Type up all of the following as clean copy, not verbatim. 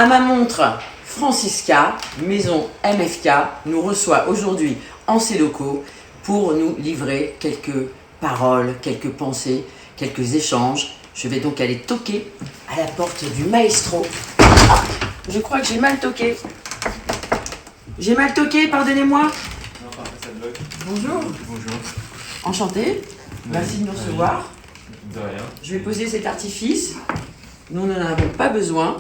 À ma montre, Francisca, maison MFK, nous reçoit aujourd'hui en ses locaux pour nous livrer quelques paroles, quelques pensées, quelques échanges. Je vais donc aller toquer à la porte du maestro. Ah, je crois que j'ai mal toqué. J'ai mal toqué, pardonnez-moi. Non, parfait, ça bloque. Bonjour. Bonjour. Enchanté. Merci de nous recevoir. De rien. Je vais poser cet artifice. Nous n'en avons pas besoin.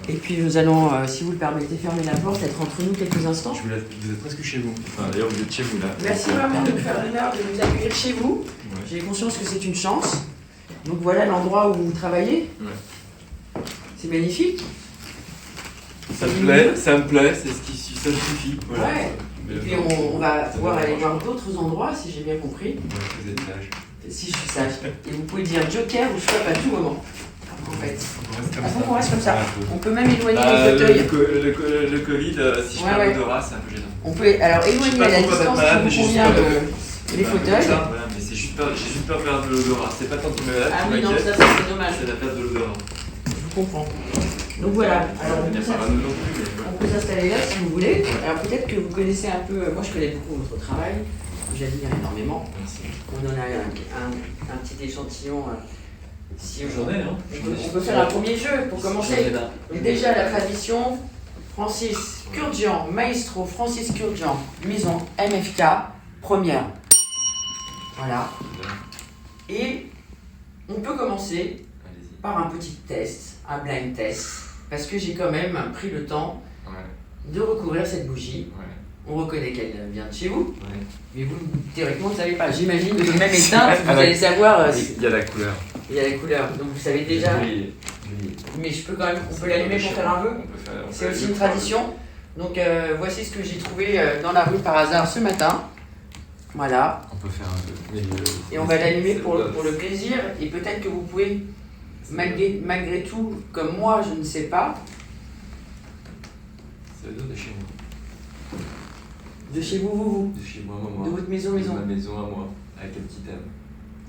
Et puis nous allons, si vous le permettez, fermer la porte, être entre nous quelques instants. Vous êtes presque chez vous. Enfin, d'ailleurs, vous êtes chez vous là. Merci vraiment de me faire l'honneur de nous accueillir chez vous. Ouais. J'ai conscience que c'est une chance. Donc voilà l'endroit où vous travaillez. Ouais. C'est magnifique. Ça me plaît, c'est ce qui ça suffit. Voilà. Ouais. Mais Et puis on va pouvoir aller voir d'autres endroits, si j'ai bien compris. Vous êtes sage. Si je suis sage. Et vous pouvez dire joker ou stop à tout moment. En fait. On reste comme ça. On peut même éloigner les fauteuils. Le Covid, si je Ouais, parle ouais. d'odorat, c'est un peu gênant. On peut alors éloigner à la distance qui vous convient les fauteuils. Voilà, mais c'est juste j'ai juste peur de perdre de l'odorat. C'est pas tant que malade Ah qui oui, non, m'inquiète, ça c'est dommage. c'est la perte de l'odorat. Je vous comprends. Donc voilà, alors On n'est pas parano non plus, mais on peut s'installer là si vous voulez. Alors peut-être que vous connaissez un peu, moi je connais beaucoup votre travail, j'admire énormément. merci. On en a un petit échantillon. Si J'en ai, hein. on peut faire un premier jeu pour commencer. Et déjà la tradition, Francis Kurdzian, maestro Francis Kurdzian, maison MFK, première. Voilà. Et on peut commencer Allez-y. par un petit test, un blind test, parce que j'ai quand même pris le temps Ouais. de recouvrir cette bougie. Ouais. On reconnaît qu'elle vient de chez vous, Ouais. mais vous, théoriquement, ne savez pas. J'imagine que même éteinte, vous allez savoir Il y a la couleur. il y a la couleur. Donc vous savez déjà, Oui. mais je peux quand même, on peut l'allumer pour faire un vœu. C'est aussi une tradition. Donc voici ce que j'ai trouvé dans la rue par hasard ce matin. Voilà. On peut faire un peu. Et on va l'allumer pour le plaisir. Et peut-être que vous pouvez, malgré tout, comme moi, je ne sais pas, Ça veut dire de chez moi. de chez vous. De chez moi, moi. De votre maison. De ma maison à moi, avec un petit thème.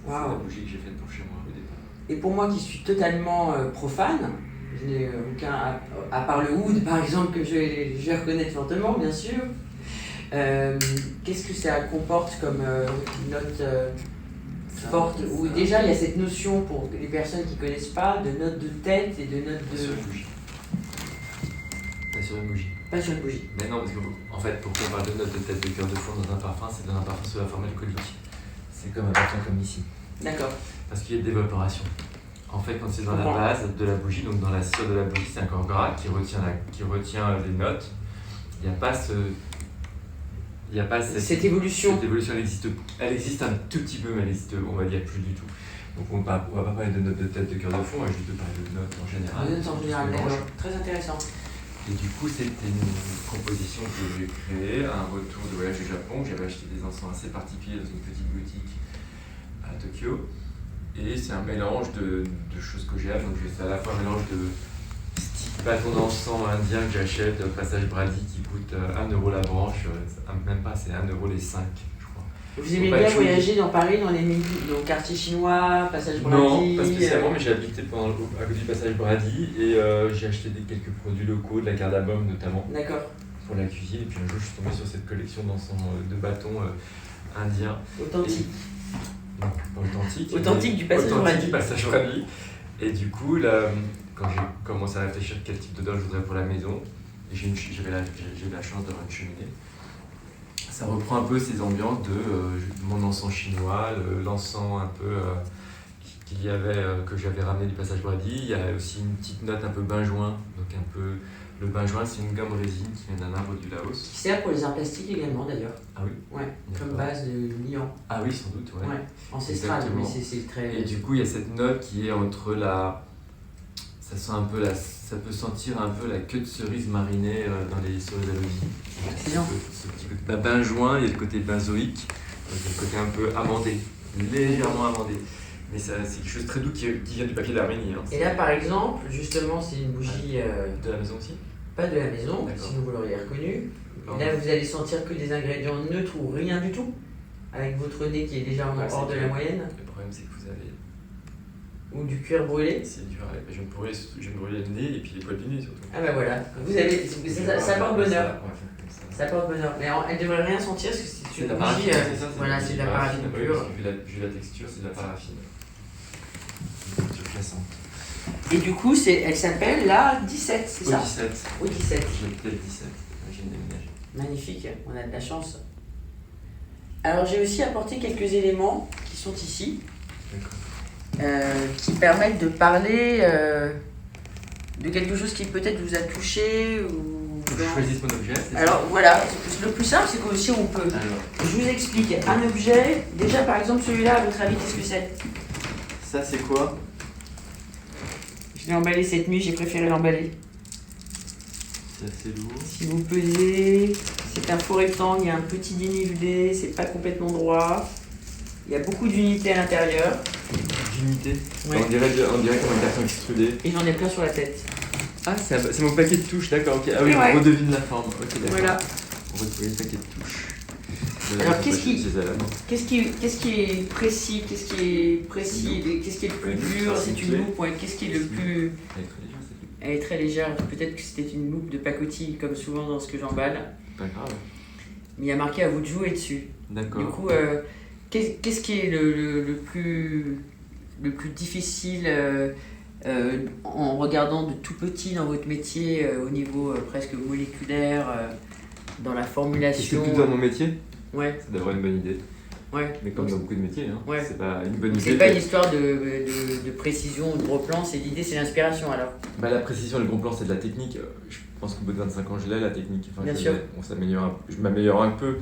C'est la Waouh. bougie que j'ai faite pour chez moi au départ. Et pour moi qui suis totalement profane, je n'ai aucun, à part le oud par exemple, que je vais reconnaître fortement, bien sûr. Qu'est-ce que ça comporte comme note forte? Ou déjà il y a cette notion pour les personnes qui ne connaissent pas de note de tête et de note Pas sur de. une bougie. Pas sur une bougie. Pas sur une bougie. Mais non, parce que en fait, pourquoi on parle de note de tête de cœur de fond dans un parfum, c'est dans un parfum sous la forme alcoolique. C'est comme un parfum comme ici. D'accord. Parce qu'il y a de l'évaporation. En fait, quand c'est dans la comprends. base de la bougie, donc dans la cire de la bougie, c'est un corps gras qui retient les notes. Il n'y a pas Cette évolution. Cette évolution, elle existe un tout petit peu, mais elle existe, on va dire, plus du tout. Donc on va pas parler de notes de tête de cœur de fond, on va juste parler de notes en général. Les notes en général, d'accord. Très intéressant. Et du coup, c'était une composition que j'ai créée à un retour de voyage au Japon. J'avais acheté des encens assez particuliers dans une petite boutique à Tokyo. Et c'est un mélange de choses que j'aime. Donc c'est à la fois un mélange de stick bâton d'encens indien que j'achète au Passage Brady qui coûte 1 € la branche. Même pas, c'est 1 € les 5, je crois. Vous aimez bien voyager dans Paris, dans les quartiers chinois, Passage Brady? Non, pas spécialement, mais j'ai habité à côté du Passage Brady et j'ai acheté quelques produits locaux, de la cardamome notamment. D'accord. Pour la cuisine. Et puis un jour, je suis tombé sur cette collection d'encens de bâtons indiens. Authentique. Non, pas authentique. Authentique du Passage Authentique Brady. du Passage Brady. Et du coup, là, quand j'ai commencé à réfléchir quel type d'odeur je voudrais pour la maison, j'ai la chance d'avoir une cheminée. Ça reprend un peu ces ambiances de mon encens chinois, l'encens un peu qu'il y avait, que j'avais ramené du Passage Brady. Il y a aussi une petite note un peu benjoin. Donc un peu, le benjoin, c'est une gamme résine qui vient d'un arbre du Laos. Qui sert pour les arts plastiques également d'ailleurs. Ah oui? Ouais, comme D'accord. base de liant. Ah oui, sans doute, ouais. Ouais, ancestral, mais Exactement. c'est très. Et du coup, il y a cette note qui est entre la... Ça sent un peu ça peut sentir un peu la queue de cerise marinée dans les cerises à l'olive. Excellent. Ce petit côté benjoin, il y a le côté benzoïque, il y a le côté un peu amandé, légèrement amandé. Mais c'est quelque chose de très doux qui vient du papier d'araignée. Hein. Et là, par exemple, justement, c'est une bougie De la maison aussi? pas de la maison, D'accord. sinon vous l'auriez reconnu. Non. Là, vous allez sentir que des ingrédients neutres ou rien du tout, avec votre nez qui est légèrement Ouais, hors c'est de que- la moyenne. Le problème, c'est que vous avez Ou du cuir brûlé. C'est dur, je vais me brûler le nez et puis les poils du nez surtout. Ah bah voilà, vous avez, ça porte bonheur. On va faire comme ça. Ça porte bonheur. Mais elle devrait rien sentir parce que c'est une de la bougie. paraffine, c'est ça, Voilà, c'est de la paraffine Oui, pure. parce que vu la texture, c'est de la paraffine. Surplaçante. Et du coup, elle s'appelle la 17, c'est ça? 17. Au 17. J'ai peut-être 17. J'ai déménagé. Magnifique, on a de la chance. Alors j'ai aussi apporté quelques éléments qui sont ici, qui permettent de parler de quelque chose qui peut-être vous a touché ou. Je choisis mon objet. Alors voilà, le plus simple c'est qu'aussi on peut. Alors. Je vous explique. Un objet, déjà par exemple celui-là, à votre avis, qu'est-ce que c'est? Ça c'est quoi? Je l'ai emballé cette nuit, j'ai préféré l'emballer. C'est assez lourd. Si vous pesez, c'est un faux rectangle, il y a un petit dénivelé, c'est pas complètement droit. Il y a beaucoup d'unités à l'intérieur. D'unités? Ouais. On dirait comme un carton extrudé. Et j'en ai plein sur la tête. Ah, c'est mon paquet de touches, d'accord, ok. Ah oui, Ouais. on redevine la forme. Ok, d'accord. Voilà. On redevine le paquet de touches. Alors qu'est-ce qui est précis, qu'est-ce qui est le plus dur, c'est une loupe, ouais. Qu'est-ce qui est le plus... Elle est très légère, peut-être que c'était une loupe de pacotille, comme souvent dans ce que j'emballe. Pas grave. Mais il y a marqué à vous de jouer dessus. D'accord. Du coup, qu'est-ce qui est le plus difficile en regardant de tout petit dans votre métier, au niveau presque moléculaire, dans la formulation? C'est plus dans mon métier? Ouais. C'est d'avoir une bonne idée. Ouais. Mais comme dans beaucoup de métiers, hein. Ouais. C'est pas une bonne idée. C'est pas une histoire de précision ou de gros plan, c'est l'idée, c'est l'inspiration alors. Bah, la précision et le gros plan, c'est de la technique. Je pense qu'au bout de 25 ans, je l'ai, la technique. Enfin, Bien sûr. On s'améliore, je m'améliore un peu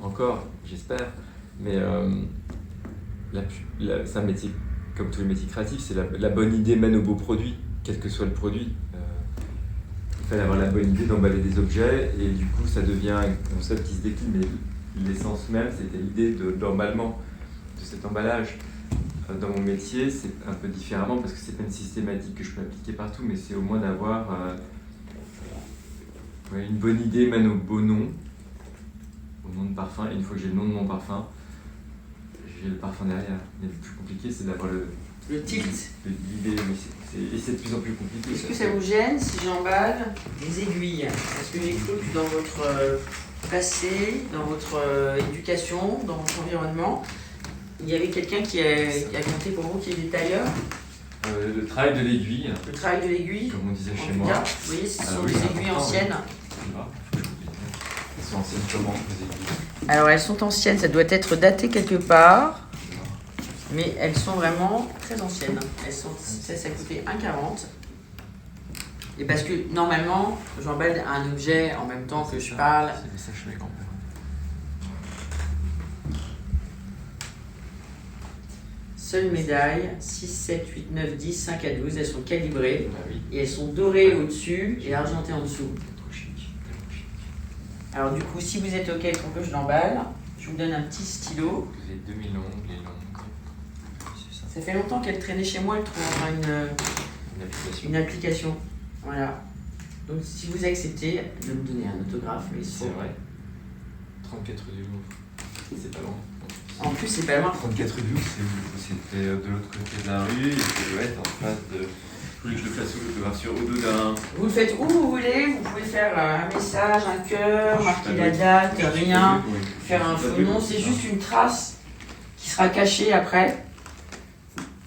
encore, j'espère. Mais c'est un métier, comme tous les métiers créatifs, c'est la bonne idée mène au beau produit, quel que soit le produit. Il fallait avoir la bonne idée d'emballer des objets et du coup, ça devient un concept qui se décline. Mais l'essence même, c'était l'idée d'emballement, de cet emballage. Dans mon métier, c'est un peu différemment parce que c'est pas une systématique que je peux appliquer partout, mais c'est au moins d'avoir une bonne idée mène au beau nom, au nom de parfum. Et une fois que j'ai le nom de mon parfum, j'ai le parfum derrière. Mais le plus compliqué, c'est d'avoir le tilt. L'idée, et c'est de plus en plus compliqué. Est-ce que ça vous gêne si j'emballe des aiguilles? Parce que j'ai cru que dans votre passé, dans votre éducation, dans votre environnement, il y avait quelqu'un qui a compté pour vous, qui est des tailleurs. Le travail de l'aiguille. Le travail de l'aiguille. Comme on disait en chez tout moi. cas, vous voyez, ce sont des aiguilles anciennes. Elles sont anciennes comment, les aiguilles? Alors elles sont anciennes, ça doit être daté quelque part. Mais elles sont vraiment très anciennes. Ça coûtait 1,40. Et parce que normalement, j'emballe un objet en même temps que je parle. C'est ça chez mes grands-pères. Seule médaille, 6, 7, 8, 9, 10, 5 à 12. Elles sont calibrées. Bah oui. Et elles sont dorées au-dessus et argentées en dessous. Trop chic. Alors du coup, si vous êtes OK pour que je l'emballe, je vous donne un petit stylo. Les demi-longues, les longues. C'est ça. Ça fait longtemps qu'elle traînait chez moi, elle trouvera une application. Voilà. Donc si vous acceptez de me donner un autographe, mais C'est vrai. 34 du Louvre. C'est pas loin. En plus, c'est pas loin. 34 du Louvre, c'était de l'autre côté de la rue, et ça doit être en face de. Je voulais que je le fasse l'autographe sur au dos d'un. Vous le faites où vous voulez, vous pouvez faire un message, un cœur, marquer la date, rien, faire un faux nom, c'est juste une trace qui sera cachée après.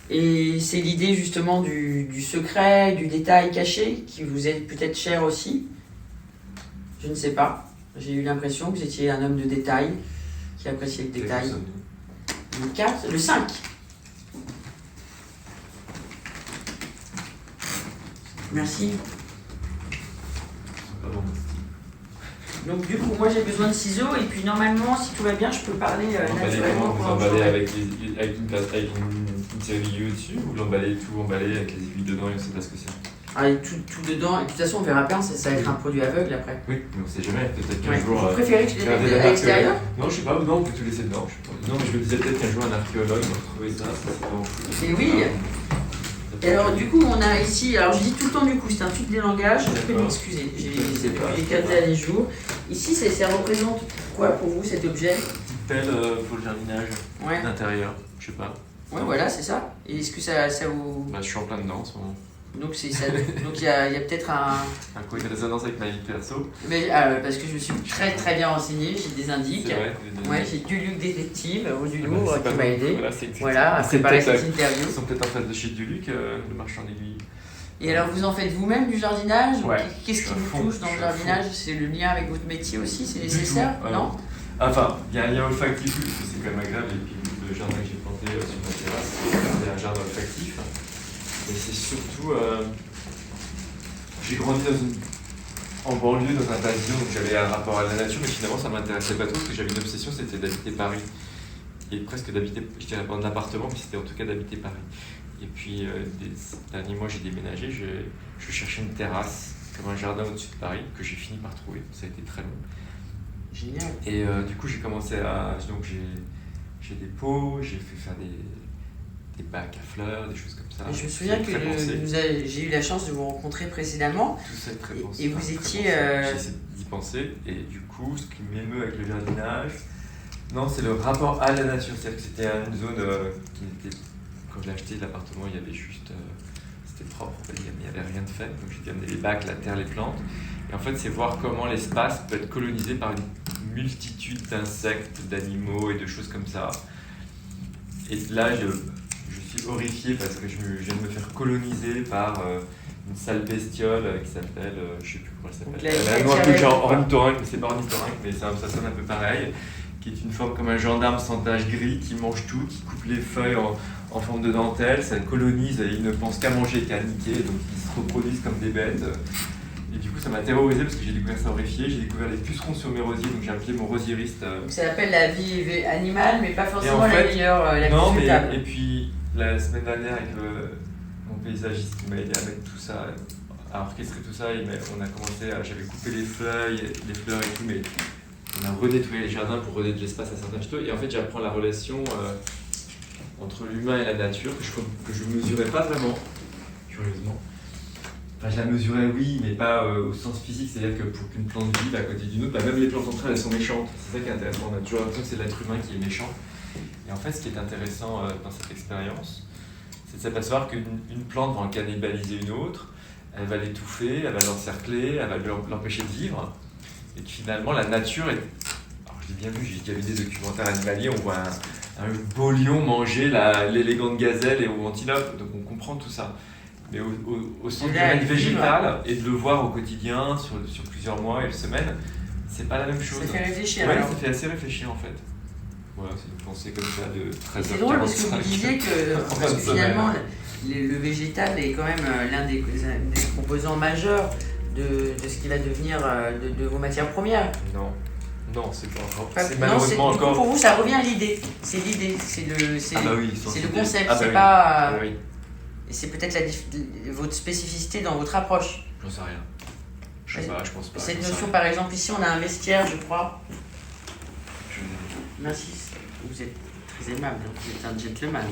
Et c'est l'idée justement du secret, du détail caché, qui vous est peut-être cher aussi. Je ne sais pas. J'ai eu l'impression que vous étiez un homme de détail, qui appréciait le détail. Une carte, le 5. Merci. Donc du coup, moi j'ai besoin de ciseaux et puis normalement, si tout va bien, je peux parler naturellement. Vous emballez avec une série dessus ou vous l'emballez tout emballé avec les aiguilles dedans et on ne sait pas ce que c'est? Ah, tout dedans, et de toute façon on verra bien, ça va être un produit aveugle après. Oui, mais on ne sait jamais, peut-être qu'un Ouais. jour... Vous préférez que je les mette à l'extérieur? Non, je sais pas, non, on peut tout laisser dedans. Non, mais je me disais peut-être qu'un jour un archéologue va retrouver ça, c'est vraiment fou. Et oui. Et alors du coup on a ici, alors je dis tout le temps du coup, c'est un truc des langages, je peux m'excuser, j'ai les 4 derniers jours. Ici ça représente quoi pour vous cet objet? Petite pelle pour le jardinage Ouais. d'intérieur, je sais pas. Ouais voilà c'est ça. Et est-ce que ça vous... Bah, je suis en plein dedans en ce moment. Donc il y a peut-être un coup de résonance avec ma vie perso. Mais parce que je me suis très très bien renseignée, j'ai des indices. C'est vrai, ouais, j'ai Duluc Détective au Dulour qui m'a aidé. Voilà, à préparer cette interview. Ils sont peut-être en face de chez Duluc, le marchand d'aiguilles. Et alors vous en faites vous-même du jardinage? Ouais. Qu'est-ce qui vous touche dans le jardinage? C'est le lien avec votre métier aussi, c'est nécessaire? Non? Enfin, il y a un lien olfactif, parce que c'est quand même agréable, et puis le jardin que j'ai planté sur ma terrasse, c'est un jardin olfactif. Mais c'est surtout. J'ai grandi en banlieue, dans un pavillon, donc j'avais un rapport à la nature, mais finalement ça m'intéressait pas trop, parce que j'avais une obsession, c'était d'habiter Paris. Et presque d'habiter, je dirais pas en appartement, mais c'était en tout cas d'habiter Paris. Et puis, ces derniers mois, j'ai déménagé, je cherchais une terrasse, comme un jardin au-dessus de Paris, que j'ai fini par trouver. Ça a été très long. Génial. Et du coup, j'ai commencé à. Donc, j'ai des pots, j'ai fait faire des bacs à fleurs, des choses comme ça. Je me souviens que j'ai eu la chance de vous rencontrer précédemment. Tout ça est très pensé. Et vous étiez. J'ai essayé d'y penser, et du coup, ce qui m'émeut avec le jardinage, non, c'est le rapport à la nature. C'est-à-dire que c'était une zone qui n'était. Quand j'ai acheté l'appartement, il y avait juste. C'était propre, il n'y avait rien de fait. Donc j'ai dû amener les bacs, la terre, les plantes. Et en fait, c'est voir comment l'espace peut être colonisé par une multitude d'insectes, d'animaux et de choses comme ça. Et là, je suis horrifié parce que je viens de me faire coloniser par une sale bestiole qui s'appelle. Je ne sais plus comment elle s'appelle. Elle a un nom un peu genre ornithorynque, mais c'est pas ornithorynque, mais ça sonne un peu pareil. Qui est une forme comme un gendarme sans tache gris qui mange tout, qui coupe les feuilles en forme de dentelle, ça colonise et ils ne pensent qu'à manger, qu'à niquer, donc ils se reproduisent comme des bêtes. Et du coup, ça m'a terrorisé parce que j'ai découvert ça horrifié, j'ai découvert les pucerons sur mes rosiers, donc j'ai appelé mon rosieriste. Donc ça s'appelle la vie animale, mais pas forcément la meilleure, la plus souhaitable. Et puis, la semaine dernière, avec mon paysagiste qui m'a aidé à mettre tout ça, à orchestrer tout ça, j'avais coupé les feuilles, les fleurs et tout, mais on a renettoyé les jardins pour redonner de l'espace à certains châteaux. Et en fait, j'apprends la relation entre l'humain et la nature que je ne mesurais pas vraiment, curieusement. Enfin, je la mesurais, oui, mais pas au sens physique. C'est-à-dire que pour qu'une plante vive à côté d'une autre, même les plantes entre elles, elles sont méchantes. C'est ça qui est intéressant. On a toujours l'impression que c'est l'être humain qui est méchant. Et en fait, ce qui est intéressant dans cette expérience, c'est de s'apercevoir qu'une plante va en cannibaliser une autre, elle va l'étouffer, elle va l'encercler, elle va l'empêcher de vivre. Et que finalement, la nature est... Alors, je l'ai bien vu, j'ai déjà vu des documentaires animaliers, on voit un beau lion manger l'élégante gazelle et au antilope, donc on comprend tout ça. Mais au sens du règne végétal, et de le voir au quotidien, sur plusieurs mois et semaines, c'est pas la même chose. Ça fait réfléchir. Ouais, ça fait assez réfléchir en fait. Voilà, c'est une pensée comme ça de 13h45. C'est drôle parce que vous disiez que finalement, le végétal est quand même l'un des composants majeurs de ce qui va devenir de vos matières premières. Non, c'est pas encore. C'est malheureusement encore. Pour vous, ça revient à l'idée. C'est l'idée, c'est le concept. C'est pas. Oui. Et c'est peut-être votre spécificité dans votre approche. J'en sais rien. Je sais pas, je pense pas. Cette notion, par exemple, ici, on a un vestiaire, je crois. Merci. Vous êtes très aimable. Vous êtes un gentleman.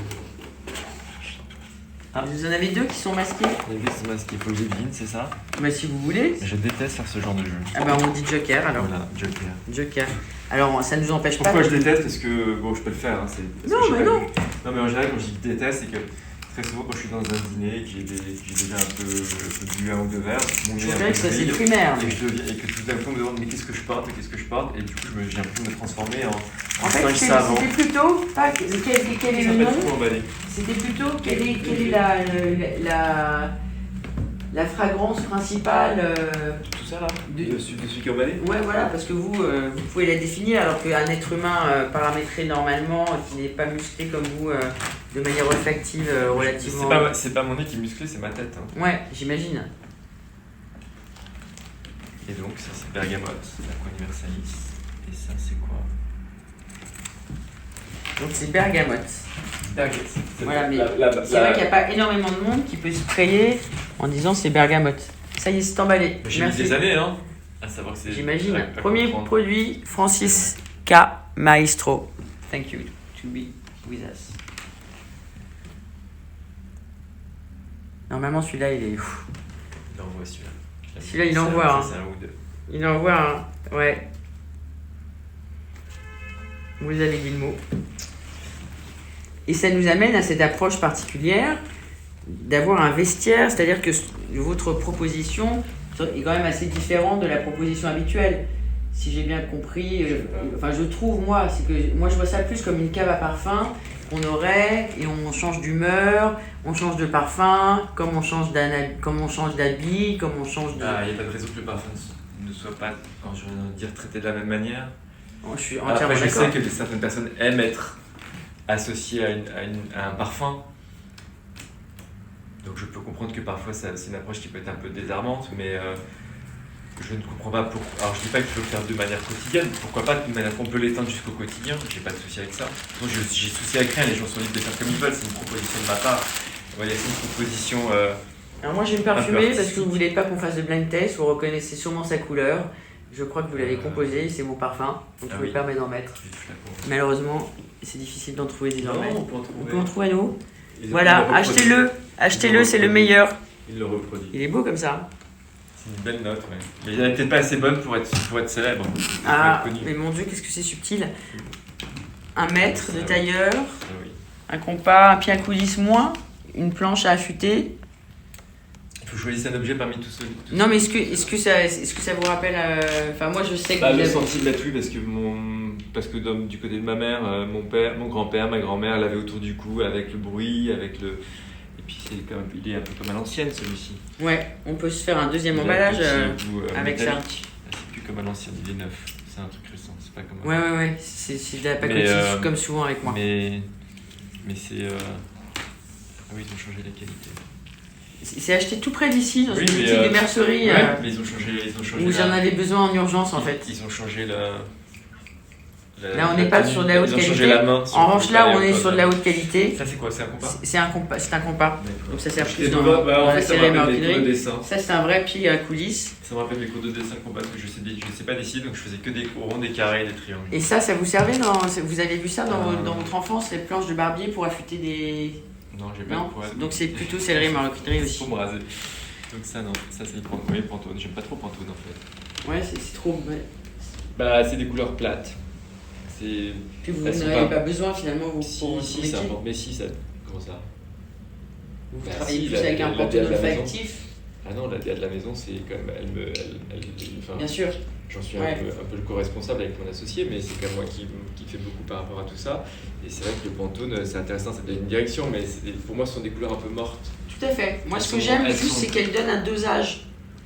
Vous en avez deux qui sont masqués? Les deux qui sont masqués, il faut que je devine, c'est ça? Bah si vous voulez. Je déteste faire ce genre de jeu. Ah bah on dit Joker alors. Voilà, Joker. Joker. Alors ça ne nous empêche pas. Pourquoi de... je déteste? Parce que, bon, je peux le faire. Hein, non, mais non. Non, mais en général, quand je dis déteste, c'est que très souvent, quand je suis dans un dîner et que j'ai déjà un peu bu un ou deux verres, mon nez que ça c'est primaire. Et que tout d'un coup, on me demande mais qu'est-ce que je porte? Et du coup, j'ai l'impression de me transformer en fait, c'était plutôt, pas, quel est le nom? C'était plutôt, quelle est la fragrance principale tout ça là de celui qui est emballé? Ouais, voilà, parce que vous pouvez la définir, alors qu'un être humain paramétré normalement, qui n'est pas musclé comme vous, de manière olfactive relativement... C'est pas mon nez qui est musclé, c'est ma tête. Hein. Ouais, j'imagine. Et donc, ça c'est Bergamote, l'Aqua Universalis. Et ça c'est quoi? Donc c'est Bergamote. Voilà, mais c'est vrai qu'il n'y a pas énormément de monde qui peut se sprayer en disant c'est Bergamote. Ça y est, c'est emballé. J'ai mis des années, hein, à savoir que c'est... J'imagine. Premier produit, Francis K. Maestro. Thank you to be with us. Normalement, celui-là, il est... Il envoie celui-là. Celui-là, il envoie. C'est un ou deux. Il envoie, ouais. Vous avez dit le mot. Et ça nous amène à cette approche particulière d'avoir un vestiaire, c'est-à-dire que votre proposition est quand même assez différente de la proposition habituelle. Si j'ai bien compris, enfin je trouve moi, c'est que moi je vois ça plus comme une cave à parfum qu'on aurait et on change d'humeur, on change de parfum, comme on change d'habit, comme on change de... Il n'y a pas de raison que le parfum ne soit pas, je veux dire, traité de la même manière. Je suis entièrement Après, je d'accord. sais que certaines personnes aiment être associées à un parfum. Donc je peux comprendre que parfois c'est une approche qui peut être un peu désarmante, mais je ne comprends pas pourquoi. Alors je dis pas qu'il faut le faire de manière quotidienne, pourquoi pas de manière qu'on peut l'éteindre jusqu'au quotidien, j'ai pas de souci avec ça. Bon, j'ai souci avec rien, les gens sont libres de faire comme ils veulent, c'est une proposition de ma part. Voilà, c'est une proposition. Alors moi je vais me parfumer parce que vous voulez pas qu'on fasse de blind test, vous reconnaissez sûrement sa couleur. Je crois que vous l'avez composé, c'est mon parfum, donc je me permets d'en mettre. Malheureusement, c'est difficile d'en trouver désormais. Non, on peut en trouver à nous. Voilà, achetez-le, c'est le meilleur. Il le reproduit. Il est beau comme ça. C'est une belle note, ouais. Mais elle n'est peut-être pas assez bonne pour être célèbre. Mais mon Dieu, qu'est-ce que c'est subtil. Un mètre de tailleur, oui. un compas, un pied à coulisse moins, une planche à affûter. Il faut choisir un objet parmi tous ceux. Non, mais est-ce que ça vous rappelle... Enfin, moi je sais que... Le centimètre, oui, parce que du côté de ma mère, mon grand-père, ma grand-mère l'avait autour du cou avec le bruit, avec le... Et puis il est un peu comme à l'ancienne celui-ci. Ouais, on peut se faire un deuxième emballage avec ça. C'est plus comme à l'ancienne, il est neuf. C'est un truc récent, c'est pas comme... Ouais, c'est de la pacotille comme souvent avec moi. Mais c'est... Ah oui, ils ont changé la qualité. C'est acheté tout près d'ici, dans une boutique de mercerie. Mais ils ont changé où j'en avais besoin en urgence en fait. Ils ont changé la... Là, on n'est pas sur de la haute qualité. En revanche, là, on est sur de la haute qualité. Ça, c'est quoi? C'est un compas? C'est un compas. Donc, ça sert plus dans la série maroquinerie. Ça, c'est un vrai pied à coulisse. Ça me rappelle les cours de dessin compas, parce que je sais pas dessiner, donc je faisais que des ronds, des carrés, des triangles. Et ça vous servait vous avez vu ça dans votre enfance, les planches de barbier pour affûter des... Non, j'ai pas de poils. Donc, c'est plutôt céleri maroquinerie aussi. Pour me raser. Donc, ça, non. Ça, c'est Pantone. J'aime pas trop Pantone, en fait. Ouais, c'est trop... C'est des couleurs plates. Puis vous n'en avez pas besoin finalement pour si, ça importe. Mais si, ça. Comment ça? Vous travaillez plus avec un Pantone olfactif? Ah non, la DA de la maison, c'est quand même. Bien sûr. J'en suis un peu le co-responsable avec mon associé, mais c'est quand même moi qui fait beaucoup par rapport à tout ça. Et c'est vrai que le Pantone, c'est intéressant, ça donne une direction, mais pour moi, ce sont des couleurs un peu mortes. Tout à fait. Moi, ce que j'aime juste, c'est qu'elles donnent un dosage.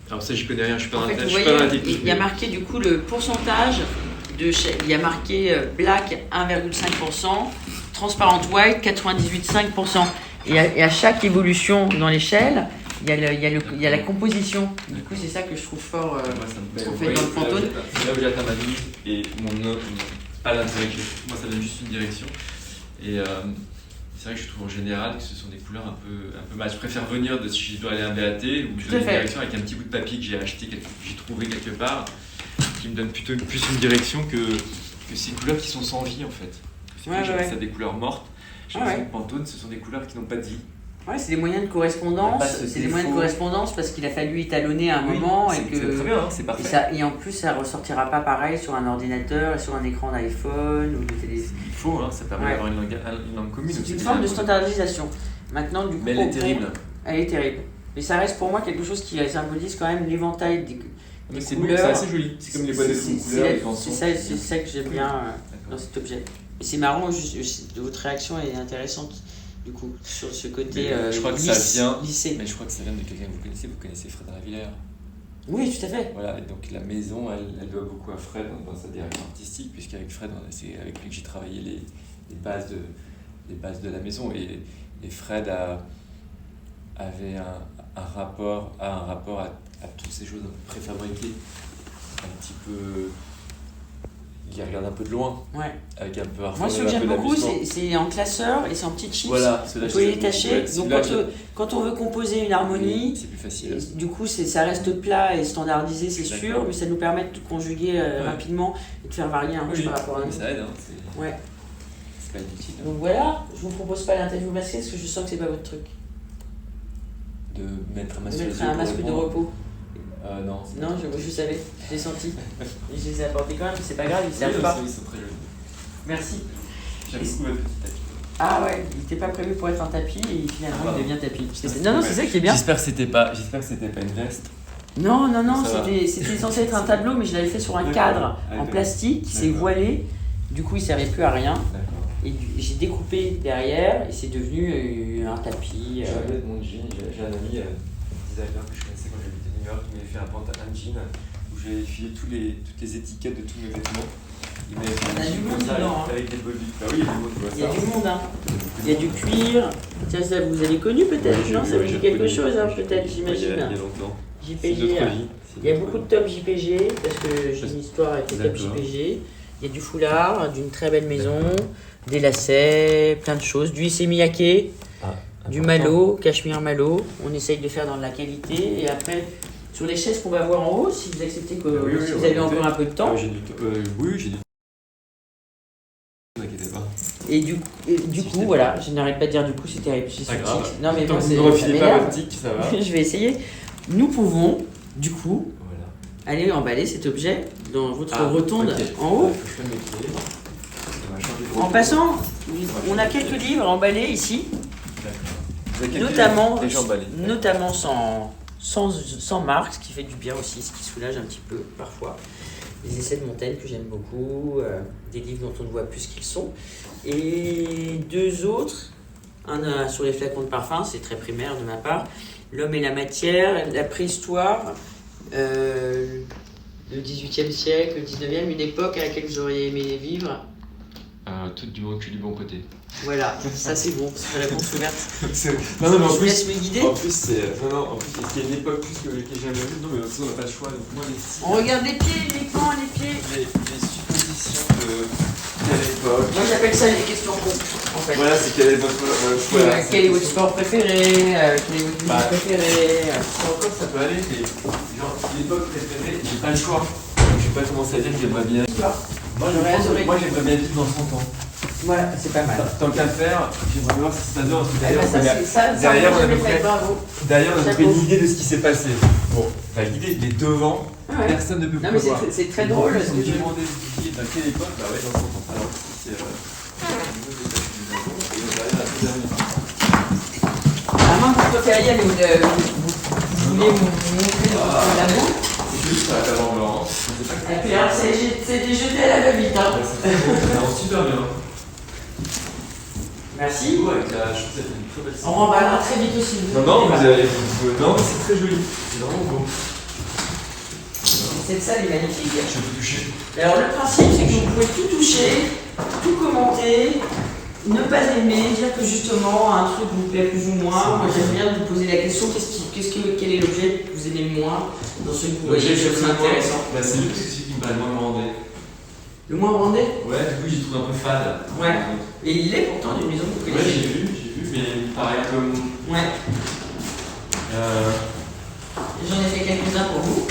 Alors ça, je connais rien, je suis pas dans la technique. Il y a marqué du coup le pourcentage. Il y a marqué black 1,5%, transparent white 98,5%. Et à chaque évolution dans l'échelle, il y a la composition. Du coup, c'est ça que je trouve fort fait dans le Pantone. Là où j'atteins ma limite et pas l'intérêt que j'ai. Moi, ça donne juste une direction. Et c'est vrai que je trouve en général que ce sont des couleurs un peu mal. Je préfère venir si je dois aller à un BAT ou je donne une direction avec un petit bout de papier que j'ai acheté, que j'ai trouvé quelque part, qui me donne plus une direction que ces couleurs qui sont sans vie en fait. Ça des couleurs mortes. J'ai l'impression que Pantone, ce sont des couleurs qui n'ont pas de vie. Ouais, c'est des moyens de correspondance. C'est des moyens de correspondance parce qu'il a fallu étalonner à un moment et que. C'est très bien, c'est parfait. Et en plus, ça ressortira pas pareil sur un ordinateur, sur un écran d'iPhone ou de téléphone. Il faut, ça permet d'avoir une langue commune. C'est une forme de standardisation. Maintenant, du coup, mais elle est terrible. Elle est terrible. Mais ça reste pour moi quelque chose qui symbolise quand même l'éventail des couleurs. C'est assez joli. C'est comme les boîtes de couleurs. C'est ça que j'aime bien dans cet objet. Et c'est marrant, votre réaction est intéressante. Du coup, sur ce côté je crois que ça vient, lycée. Mais je crois que ça vient de quelqu'un que vous connaissez Fred Ravillère. Oui, tout à fait. Voilà, et donc la maison, elle doit beaucoup à Fred dans sa direction artistique, puisqu'avec Fred, c'est avec lui que j'ai travaillé les bases de la maison. Et Fred avait un rapport à toutes ces choses préfabriquées, un petit peu... Il les regarde un peu de loin, avec un peu. Moi, ce que j'aime beaucoup, c'est en classeur et c'est en petites chips. Voilà, vous pouvez les détacher. Donc, quand on veut composer une harmonie, c'est plus facile. Du coup, ça reste plat et standardisé, c'est sûr, mais ça nous permet de conjuguer rapidement et de faire varier un peu par rapport à nous. Ça aide, c'est pas inutile. Donc voilà, je vous propose pas l'interview masquée parce que je sens que c'est pas votre truc. De mettre un masque de repos. Non, je savais, je l'ai senti. Je les ai apportés quand même, mais c'est pas grave, ils servent pas. Ils sont très jolis. Merci. J'aime beaucoup votre petit tapis. Ah ouais, il n'était pas prévu pour être un tapis et finalement il devient tapis. Non, c'est ça qui est bien. J'espère que c'était pas une veste. Non, Ça c'était censé être un tableau, mais je l'avais fait sur un cadre en plastique qui s'est D'accord. voilé. Du coup, il servait plus à rien. D'accord. Et j'ai découpé derrière et c'est devenu un tapis. J'avais mon jean, j'ai un ami designer que je connaissais quand j'habitais à New York, il m'avait fait un jean où j'avais filé toutes les étiquettes de tous mes vêtements. Il m'avait fait Il y a un du jean monde comme ça dedans, avec des body. Bah oui, il y a du monde, je vois Il y a ça. du monde, hein. Il y a du cuir. Tiens, ça vous avez connu peut-être, Ouais, non? Ça vous dit quelque connu. chose, hein, J'ai peut-être, connu. j'imagine. Il y a longtemps. C'est JPG. notre vie. Il y a beaucoup de top JPG parce que j'ai une histoire avec les top D'accord. JPG. Il y a du foulard, d'une très belle maison, des lacets, plein de choses, du Issey Miyake, du malo, cachemire malo. On essaye de faire dans de la qualité. Et après, sur les chaises qu'on va voir en haut, si vous acceptez que si vous avez encore un peu de temps. J'ai du temps. Oui, j'ai du temps. Ne vous inquiétez pas. Et du coup, voilà, je n'arrête pas de dire du coup, c'était Pas grave. Non, mais Tant moi, que c'est. vous ne ça refilez pas m'énerve. votre tic, ça va. Je vais essayer. Nous pouvons, du coup, Voilà. aller emballer cet objet dans votre Ah, rotonde ok. en haut. Faut que je fasse mes clés. On va changer de En passant, on a quelques livres emballés ici, D'accord. notamment sans marque, ce qui fait du bien aussi, ce qui soulage un petit peu parfois. Des essais de Montaigne que j'aime beaucoup, des livres dont on ne voit plus ce qu'ils sont. Et deux autres, un sur les flacons de parfum, c'est très primaire de ma part, L'homme et la matière, la préhistoire, le 18e siècle, le 19e, une époque à laquelle j'aurais aimé vivre. Tout du bon côté. Voilà, ça c'est bon, c'est la réponse ouverte. Non, mais en Je vous plus, laisse me guider. en plus, en plus, il y a une époque plus que j'ai jamais vue. Non, mais aussi, on n'a pas le choix. Donc, moi, On regarde les pieds uniquement, les pieds. les suppositions de quelle époque. Moi j'appelle ça les questions cons, en fait. Voilà, c'est quel est votre choix. Quel est votre sport préféré? Quel est votre musique préférée? Encore, ça peut aller, mais genre, l'époque préférée, j'ai pas le choix. Donc, je vais pas commencer à dire que j'aimerais bien. Moi, j'aimerais bien vivre dans 100 ans. Voilà, c'est pas mal. Tant qu'à faire, j'aimerais voir ce qui se passe dehors. Parce que Eh ben, derrière, on a à peu près- bravo. derrière, on a à peu près Chapeau. une idée de ce qui s'est passé. Bon, l'idée, les devant, Ouais. personne ne peut Non mais prévoir. c'est très drôle parce que je je... demandais dans quelle époque, bah ouais, dans 100 ans. Alors, c'est À moins que vous préfériez aller vous voulez vous montrer votre l'amour. c'est juste à la table en blanc. Je sais pas Et puis alors c'est des jetés à la va-vite, hein. ça rend super bien. Merci. Beau avec la chaussette, une très belle On remballera très vite aussi. Non, mais c'est très joli. C'est vraiment beau. Cette salle est magnifique. Je peux toucher. Alors le principe c'est que vous pouvez tout toucher, tout commenter, ne pas aimer, dire que justement un truc vous plaît plus ou moins. Moi j'aime bien vous poser la question quel est l'objet que vous aimez moins dans ce que vous voyez, je trouve intéressant. Bah, c'est le truc qui me paraît le moins demandé. Le moins brandé? Ouais, du coup, j'ai trouvé un peu fade. Ouais. Et il est pourtant d'une maison que vous Ouais, connaissez. j'ai vu, mais il me paraît comme. Ouais. J'en ai fait quelques-uns pour vous.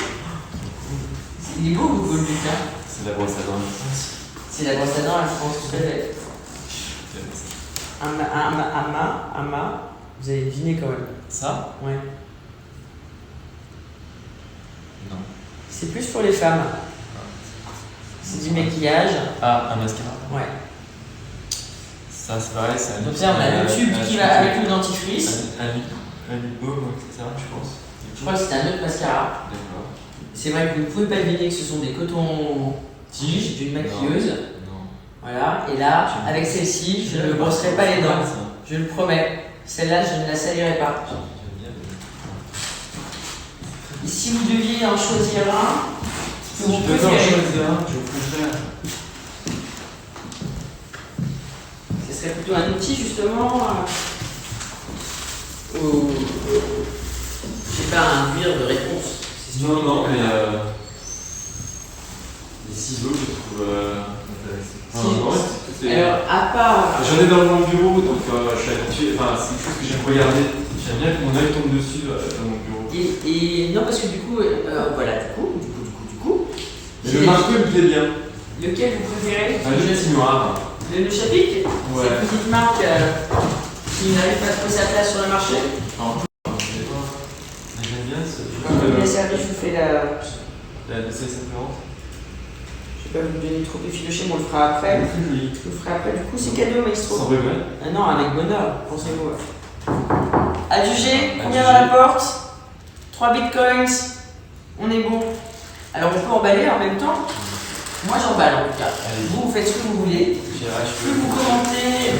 Il est beau Google Lucas. C'est la brosse à dents. C'est la brosse à dents à la France, tout à fait. Ama, vous avez deviné quand même. Ça? Ouais. Non. C'est plus pour les femmes. C'est du maquillage. Ah, un mascara? Ouais. Ça, c'est pareil, c'est un Donc ça, on a le tube qui va avec le dentifrice. Un lip balm, c'est ça, je pense. Je crois que c'est un autre mascara. D'accord. C'est vrai que vous ne pouvez pas deviner que ce sont des cotons-tiges d'une maquilleuse. Non. Voilà. Et là, avec celle-ci, je ne me brosserai pas les dents. Je le promets. Celle-là, je ne la salirai pas. J'aime bien. Et si vous deviez en choisir un, que vous Je peux en préférez, choisir un, je préfère. ce serait plutôt un outil justement ou je sais pas, un mur de réponse. C'est Non, stupide. mais les ciseaux, je trouve intéressant. Alors, à part. J'en ai dans mon bureau, donc je suis habitué. Enfin, c'est quelque chose que j'aime regarder. J'aime bien que mon œil tombe dessus dans mon bureau. Et non, parce que du coup, voilà, du coup. Mais le marteau me plaît bien. Lequel vous préférez? Le petit noir. Le Chapic. Ouais. Cette petite marque qui n'arrive pas à trouver sa place sur le marché. J'aime bien ce. Quand vous la servir, je vous fais la. La C790. Je vais pas vous donner trop effiloché, mais on le fera après. C'est joli. Je le ferai après. Du coup, c'est cadeau, maestro. Sans regret. Ah non, avec bonheur, pensez-vous. Adjugé, combien Adjugé. dans la porte? 3 bitcoins. On est bon. Alors, on peut emballer en même temps. Moi, j'emballe en tout cas. Allez. Vous faites ce que vous voulez. Plus vous commentez,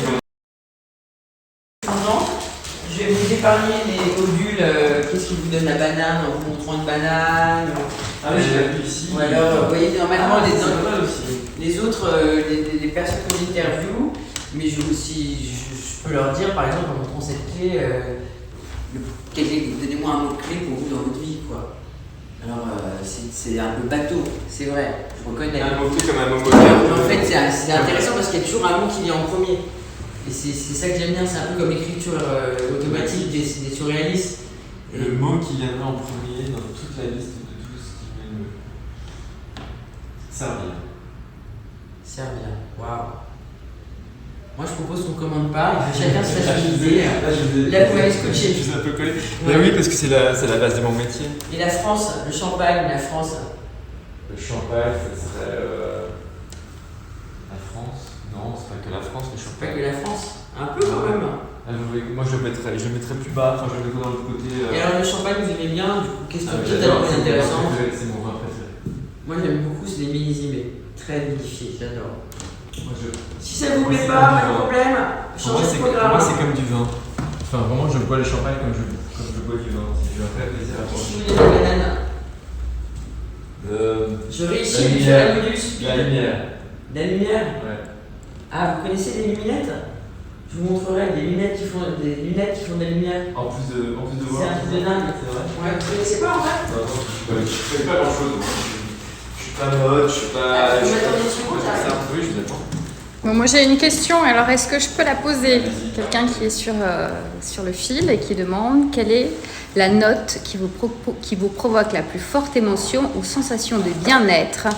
je vais vous épargner les ovules. Qu'est-ce qui vous donne la banane en vous montrant une banane? Ah oui, j'ai vu ici. Ou alors, vous voyez, normalement, c'est pas mal aussi. les autres, les personnes que j'interviewe, mais je peux leur dire, par exemple, en montrant cette clé, donnez-moi un mot-clé pour vous dans votre vie, quoi. Alors, c'est un peu bateau, c'est vrai, je reconnais. Un mot-clé comme un mot Mais en fait, c'est intéressant parce qu'il y a toujours un mot qui vient en premier. Et c'est ça que j'aime bien, c'est un peu comme l'écriture automatique des surréalistes. Le mot qui viendrait en premier dans toute la liste de tout ce qui vient me servir. Servir, waouh. Moi je propose qu'on ne commande pas, et que chacun se fasse une idée. La poêle scotchée. Je suis un peu collé. Mais oui, parce que c'est la base de mon métier. Et la France, le champagne, la France. Le champagne, ça serait la France. Non, c'est pas que la France, le Pas champagne. que la France, un peu quand même. Moi je mettrais plus bas, enfin je le mettrais dans l'autre côté. Et alors le champagne, vous aimez bien, du coup, question j'adore, totalement intéressante. c'est mon vin préféré. Moi j'aime beaucoup, c'est les millésimés. Très vinifiés, j'adore. Moi, Si ça vous plaît pas, pas de problème, Pour moi, changez de programme. c'est comme du vin. Enfin, vraiment, je bois le champagne comme je bois du vin. J'ai un vrai plaisir à boire. Si vous voulez la banane, je réussis sur la modus. La lumière. La lumière. Ouais. Ah, vous connaissez les luminettes? Je vous montrerai des lunettes qui font de la lumière. En plus de voir. C'est un truc de dingue. C'est vrai. Ouais, vous connaissez pas en fait? Non, je fais pas grand chose. Je suis pas mode, je suis pas. Vous m'attendez sur moi, ça. Oui, je vous attends. Bon, moi j'ai une question, alors est-ce que je peux la poser? Allez-y. Quelqu'un qui est sur le fil et qui demande quelle est la note qui vous provoque la plus forte émotion ou sensation de bien-être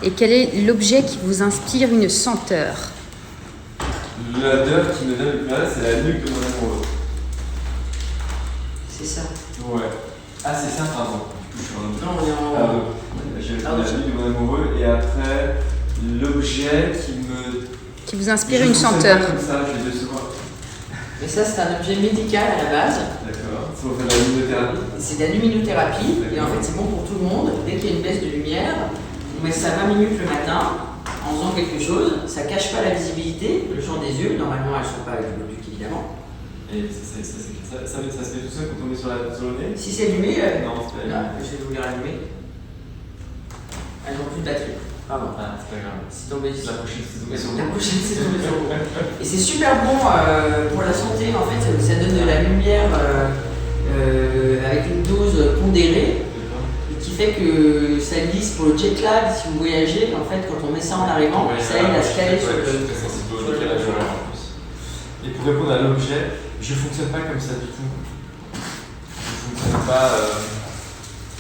et quel est l'objet qui vous inspire une senteur? L'odeur qui me donne le plus mal, c'est la nuque de mon amoureux. C'est ça. Ouais. Ah, c'est ça, pardon. Je suis en Non, on est en. Pardon. J'ai la nuque de mon amoureux et après, l'objet Qui vous inspire Je une fonctionne senteur? pas comme ça, je vais décevoir. Mais ça, c'est un objet médical à la base. D'accord. Ça va faire de la luminothérapie. C'est de la luminothérapie. Et en fait, c'est bon pour tout le monde. Dès qu'il y a une baisse de lumière, on met ça 20 minutes le matin en faisant quelque chose. Ça cache pas la visibilité, le champ des yeux. Normalement, elles ne sont pas avec le duc, évidemment. Et ça se fait tout seul quand on est sur le nez? Si c'est allumé, Non, c'est pas là, je vais vous les rallumer. Elles n'ont plus de batterie. Pardon. Ah, c'est pas grave. C'est tombé ici. La prochaine saison, ils sont La prochaine saison des euros. Et c'est super bon pour la santé, en fait, ça donne de la lumière avec une dose pondérée et qui fait que ça glisse pour le jet lag si vous voyagez. En fait, quand on met ça en arrivant, ça aide à se caler sur le. Je suis très sensible au décalage horaire en plus. Et pour répondre à l'objet, je fonctionne pas comme ça du tout. Je fonctionne pas.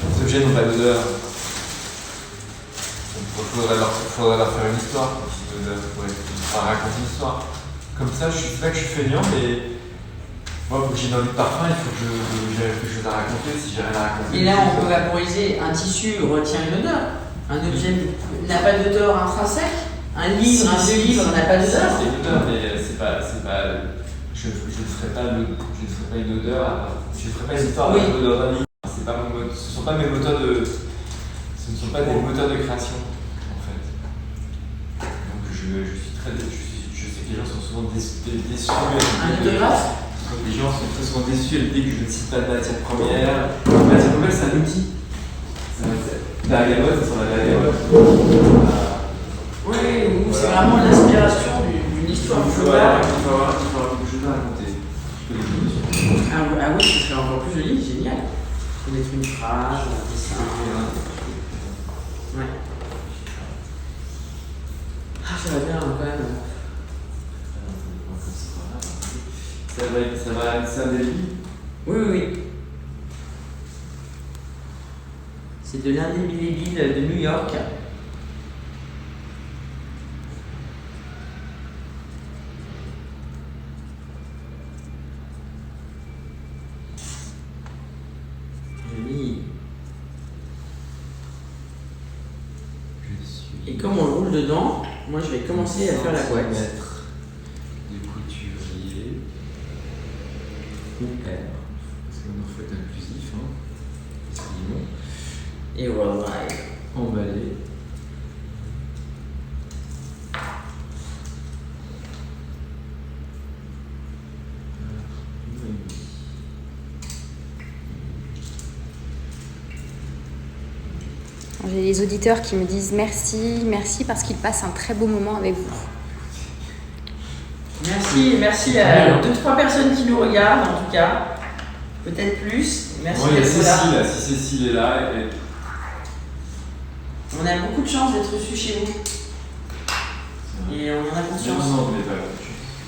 Les objets n'ont pas d'odeur. Il faudrait leur faire une histoire, pour raconter une histoire. Comme ça, c'est pas que je suis feignant, mais moi, pour que j'ai une envie de parfum, il faut que j'ai quelque chose à raconter. Si j'ai rien à raconter. Et là, on peut vaporiser. Un tissu retient une odeur. Un objet n'a pas d'odeur intrinsèque. Un livre, un vieux livre n'a pas d'odeur. C'est une odeur, mais c'est pas. Je ne ferai pas une odeur. Je ne ferai pas une histoire Oui. d'odeur d'un livre. C'est pas mon mode. Ce ne sont pas mes moteurs de. Ce ne sont pas des moteurs de création. Je sais que les gens sont souvent déçus. Un autographe. Les gens sont très souvent déçus à l'idée que je ne cite pas de matière première. La matière première, c'est un outil. La bergamote, ça sent la bergamote. Oui, c'est vraiment l'inspiration d'une histoire globale. Il faut avoir quelque chose à raconter. Ah oui, ce serait encore plus joli, génial. Il faut mettre une phrase, un dessin. Ouais. Ah, ça va bien quand même. Ça va indélébile. Oui, oui, oui. C'est de l'indélébile de New York. Joli. Je suis Et comme on le roule dedans, moi je vais commencer à faire la boîte. De couturier ou R, parce qu'on en fait inclusif, Et voilà. emballé. J'ai des auditeurs qui me disent merci, merci parce qu'ils passent un très beau moment avec vous. Merci à 2-3 personnes qui nous regardent en tout cas. Peut-être plus. Merci Il y a d'être là. Cécile, si Cécile est là. On a beaucoup de chance d'être reçus chez vous. Et on en a conscience. Non, mais pas.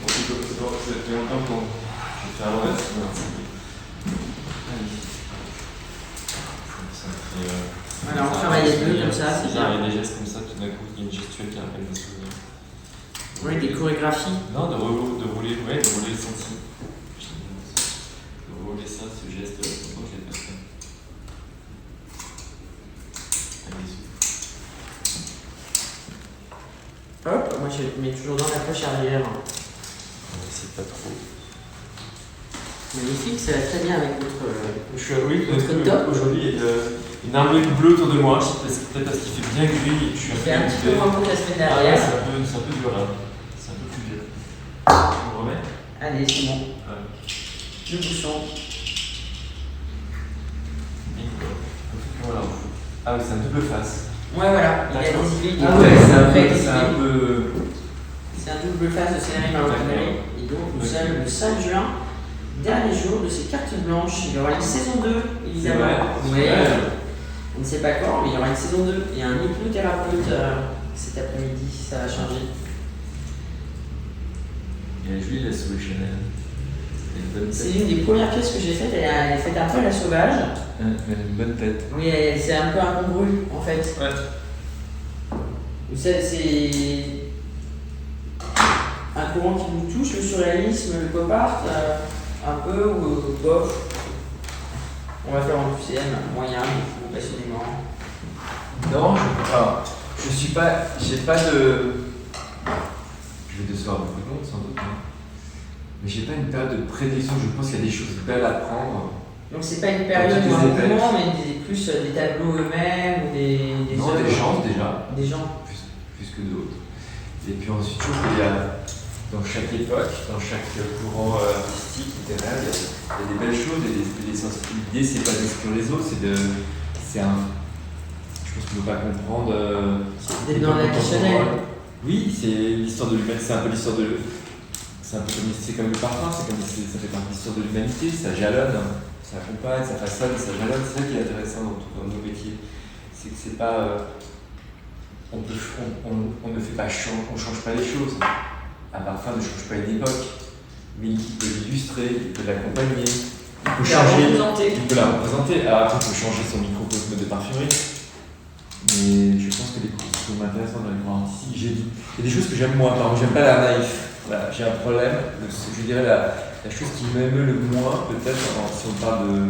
Ça fait longtemps qu'on. Je vais faire un reste. Voilà, on travaille les deux comme ça, c'est Il y ça. a des gestes comme ça, tout d'un coup, il y a une gestuelle qui rappelle des souvenirs. Oui, des chorégraphies. Non, de rouler le sentier. De rouler ça, ce geste, pourquoi je l'ai pas fait. Hop, moi je le mets toujours dans la poche arrière. C'est pas trop. Magnifique, ça va très bien avec votre top. Aujourd'hui, il y a une armure bleue autour de moi. Peut-être parce qu'il fait bien gris et que je suis C'est un petit peu moins beau que la semaine Ah ouais, dernière. c'est un peu dur là. C'est un peu plus dur. On remet. Allez, c'est bon. Ouais. Le bouchon. Voilà. Ah oui, c'est un double face. Ouais, voilà. Il y a D'accord. des aiguilles. Ah ouais, c'est un double face de céleri maroquinerie. Et donc, nous sommes le 5 juin, dernier jour de ces cartes blanches. Il y aura une saison 2, évidemment. Ouais. On ne sait pas quand, mais il y aura une saison 2. Il y a un hypnothérapeute cet après-midi, ça va changer. Il y a Julie la souris Chanel. C'est une des premières pièces que j'ai faites. Elle est faite un peu à la sauvage. Elle a une bonne tête. Oui, c'est un peu incongru en fait. Ouais. C'est un courant qui vous touche, le surréalisme, le pop art, un peu, ou bof. On va faire en QCM, moyen, ou passionnément. Non, je suis pas. J'ai pas de. Je vais décevoir beaucoup de monde sans doute. Mais j'ai pas une période de prédilection. Je pense qu'il y a des choses belles à prendre. Donc c'est pas une période ou un mouvement, mais plus des tableaux eux-mêmes ou des non, œuvres. des gens déjà. Des gens. Plus que d'autres. Et puis ensuite, je trouve qu'il y a, dans chaque époque, dans chaque courant artistique, littéraire, il y a des belles choses et des sensibilités. L'idée, c'est pas d'exclure les autres, je pense qu'il ne faut pas comprendre. D'être dans l'additionnel. Oui, c'est l'histoire de l'humanité, c'est un peu l'histoire de. C'est comme le parfum, ça fait partie de l'histoire de l'humanité, ça jalonne, ça accompagne, ça façonne, ça jalonne. C'est ça qui est intéressant dans nos métiers. C'est que c'est pas. On ne fait pas on change pas les choses. Un parfum ne change pas une époque, mais il peut l'illustrer, il peut l'accompagner, il peut changer, il peut la représenter. Alors après, il peut changer son microcosme de parfumerie. Mais je pense que ce qui m'intéresse dans les courants artistiques, il y a des choses que j'aime moins. Par exemple, j'aime pas la naïf. Voilà, j'ai un problème. Je dirais la chose qui m'émeut le moins, peut-être, si on parle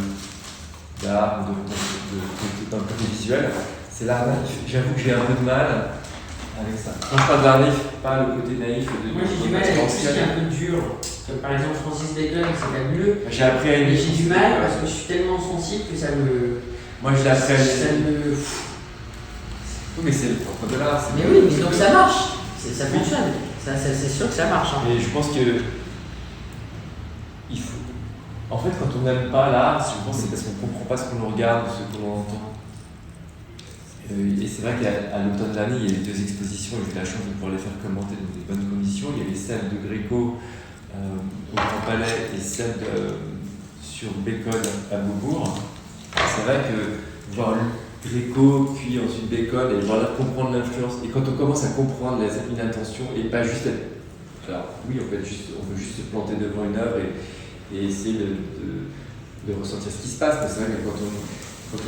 d'art ou d'un côté visuel, c'est l'art naïf. J'avoue que j'ai un peu de mal avec ça. Quand je parle de l'art naïf, pas le côté naïf de. Moi j'ai du mal avec tout ce qui est un peu dur. Comme par exemple Francis Bacon, c'est fabuleux. J'ai appris à aimer. Mais j'ai du mal parce que je suis tellement sensible que ça me. Moi je l'ai appris à aimer. Ça me. Oui, mais c'est le propre de l'art. Mais oui, mais donc ça marche. Ça fonctionne. C'est sûr que ça marche. Hein. Et je pense que. Il faut. En fait, quand on n'aime pas l'art, je pense que c'est parce qu'on ne comprend pas ce qu'on nous regarde, ce qu'on entend. Et c'est vrai qu'à l'automne dernier, il y avait 2 expositions, j'ai eu la chance de pouvoir les faire commenter dans des bonnes conditions. Il y avait celle de Gréco au Grand Palais et celle sur Bacon à Beaubourg. C'est vrai que voir Gréco, puis ensuite Bacon, et voilà, comprendre l'influence. Et quand on commence à comprendre une intention, et pas juste être. Alors, oui, on peut juste se planter devant une œuvre et essayer de ressentir ce qui se passe, mais c'est vrai que quand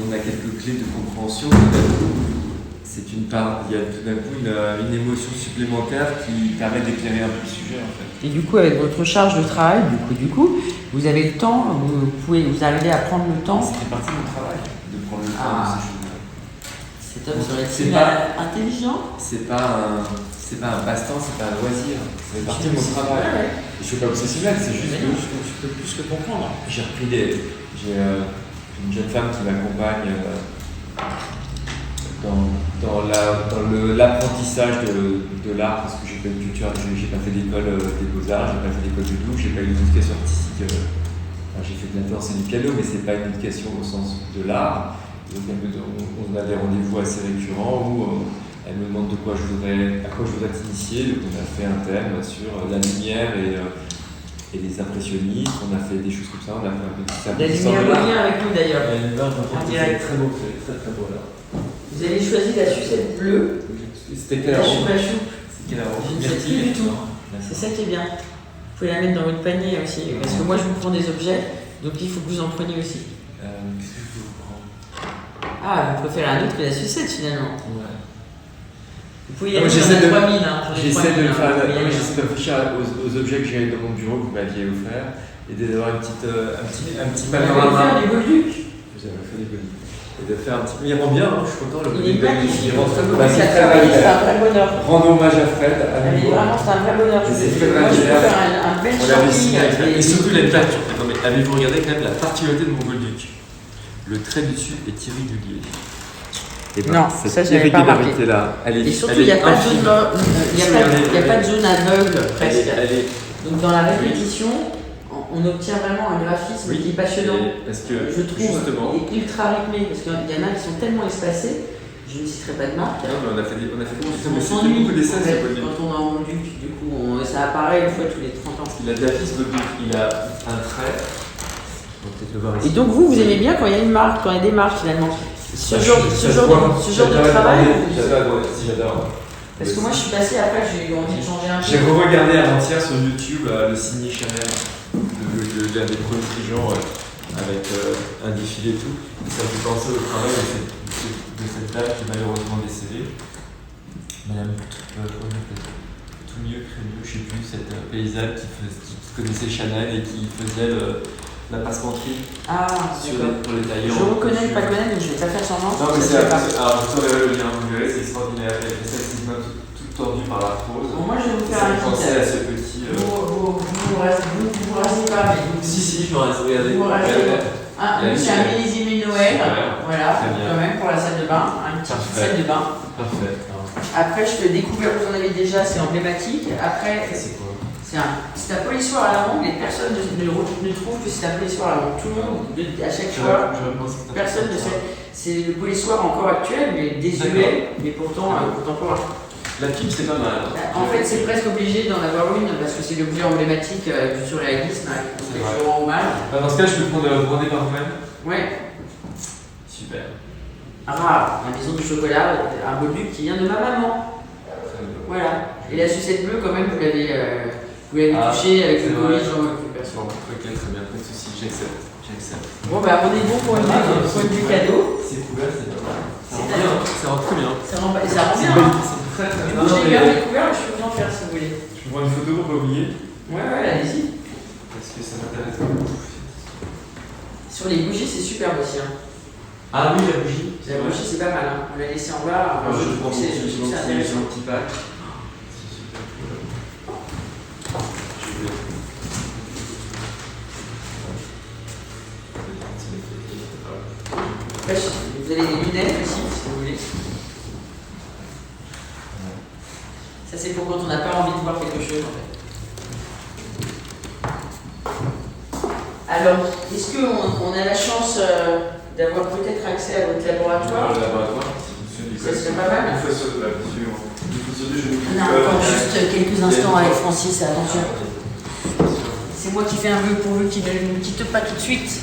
on a quelques clés de compréhension, c'est il y a tout d'un coup une émotion supplémentaire qui permet d'éclairer un peu le sujet en fait. Et du coup, avec votre charge de travail, vous avez le temps, vous arrivez à prendre le temps. C'était partie de mon travail, de prendre le temps de ces choses-là. Cet homme serait-il C'est pas- intelligent? C'est pas un passe-temps, c'est pas un loisir. Ça fait partie de mon travail. Ouais. Je suis pas obsessionnel, c'est juste Mais que non, je peux plus que comprendre. j'ai repris j'ai une jeune femme qui m'accompagne dans l'apprentissage de l'art, parce que j'ai pas une culture, j'ai pas fait d'école des beaux-arts, j'ai pas fait d'école du Louvre, j'ai pas eu une éducation artistique. J'ai fait de la danse et du piano, mais c'est pas une éducation au sens de l'art. Donc on a des rendez-vous assez récurrents où elle me demande à quoi je voudrais t'initier. Donc on a fait un thème sur la lumière et les impressionnistes. On a fait des choses comme ça. On a fait un petit La lumière revient avec nous d'ailleurs. en direct. Très beau, très beau là. Vous avez choisi la sucette bleue. C'était La quelle choupe à choupe. C'est quelle Je ne sais plus du tout. C'est ça qui est bien. Vous pouvez la mettre dans votre panier aussi. Parce que moi je vous prends des objets, donc il faut que vous en preniez aussi. Qu'est-ce que je peux vous prendre? Ah, vous préférez un autre que la sucette finalement. Ouais. Vous pouvez y aller sur la 3000. J'essaie de réfléchir aux objets que j'ai dans mon bureau que vous m'aviez offert et d'avoir un petit panorama. Vous avez fait des Bolduc. Vous avez fait des Bolduc. Et de faire un petit. Il rend bien, hein, je suis content. Il est magnifique. Il rend C'est très un vrai bonheur. Rendre hommage à Fred. Mais vraiment, c'est un vrai bonheur. C'est très Moi, je peux agréable. faire un bel On l'avait signé avec shopping. et surtout la peinture. Non mais avez-vous regardé quand même la particularité de mon Bolduc? Le trait dessus est Thierry Dulier. Et Non, ça, je n'avais pas remarqué. Là, Et surtout, il n'y a pas de zone aveugle presque. Donc dans la répétition, on obtient vraiment un graphisme qui est passionnant. Parce que Je trouve justement. et ultra rythmé, parce qu'il y en a qui sont tellement espacés, je ne citerai pas de marque. Non, mais on a fait On s'ennuie beaucoup d'essais en fait, sur Bolduc. quand on est en Bolduc, du coup ça apparaît une fois tous les 30 ans. Il a de la piste Bolduc, il a un trait. On va peut-être le voir ici. Et donc vous aimez bien quand il y a une marque, quand il y a des marques finalement. Ce genre de travail. J'adore. Parce que moi je suis passée après, j'ai eu envie de changer un peu. J'ai re-regardé avant-hier sur YouTube le signé Chanel l'un des premiers gens avec un défilé et tout. Et ça me fait penser au travail de cette dame qui est malheureusement décédée. Madame tout mieux, Crémieux, je sais plus, cette paysanne qui connaissait Chanel et qui faisait la passementerie Ah, pour les tailleurs. Je reconnais le pas connaître, mais je ne vais pas faire semblant. Non, mais alors, je vous enverrai le lien, vous verrez, c'est extraordinaire. Elle fait celle qui est toute tordue par l'arthrose. Bon, moi, je vais vous faire Ça un me pensait à kit. ce petit. Vous rasez pas, mais Si, je me reste, regardez. vous rasez. C'est un millésime Noël. Super. Voilà, Très bien. quand même pour la salle de bain. Un petit Parfait. salle de bain. Parfait. Après, je fais découvrir, vous en avez déjà, c'est emblématique. Après, C'est quoi? c'est un polissoir à la longue, et personne ne trouve que c'est un polissoir à la longue. Tout le monde, à chaque fois, personne ne sait. C'est le polissoir encore actuel, mais désuet, mais pourtant contemporain. La pipe, c'est pas mal. En fait, c'est presque obligé d'en avoir une parce que c'est l'objet emblématique du surréalisme, donc je rends hommage. Dans ce cas, je peux prendre brandé par vous-même. Ouais, Super. rare, la maison du chocolat, un Bolduc qui vient de ma maman. Voilà. Et la sucette bleue, quand même, vous l'avez touché avec le colis, j'en récupère. Bon, ok, très bien, pas de soucis, j'accepte. Bon, bah, on est bon pour une point du cadeau. C'est couvert, c'est pas mal. C'est Ça rend très bien. Ça rend bien. Hein. C'est très très bien. Moi, j'ai bien découvert, je peux vous en faire si vous voulez. Je prends une photo pour pas oublier. Ouais, allez-y. Parce que ça m'intéresse beaucoup. Sur les bougies, c'est superbe aussi. Hein. Ah oui, la bougie. La bougie, c'est pas mal. Hein. On l'a laissé en bas. Je trouve prends que c'est intéressant. un petit pack. C'est super cool. Après, vous avez des lunettes aussi, si vous voulez. Ça, c'est pour quand on n'a pas envie de voir quelque chose, en fait. Alors, est-ce qu'on a la chance d'avoir peut-être accès à votre laboratoire? Le laboratoire, Ça serait pas mal. Une fois sur deux, On a encore juste quelques instants avec Francis, attention. C'est moi qui fais un vœu pour eux qui ne nous quitte pas tout de suite.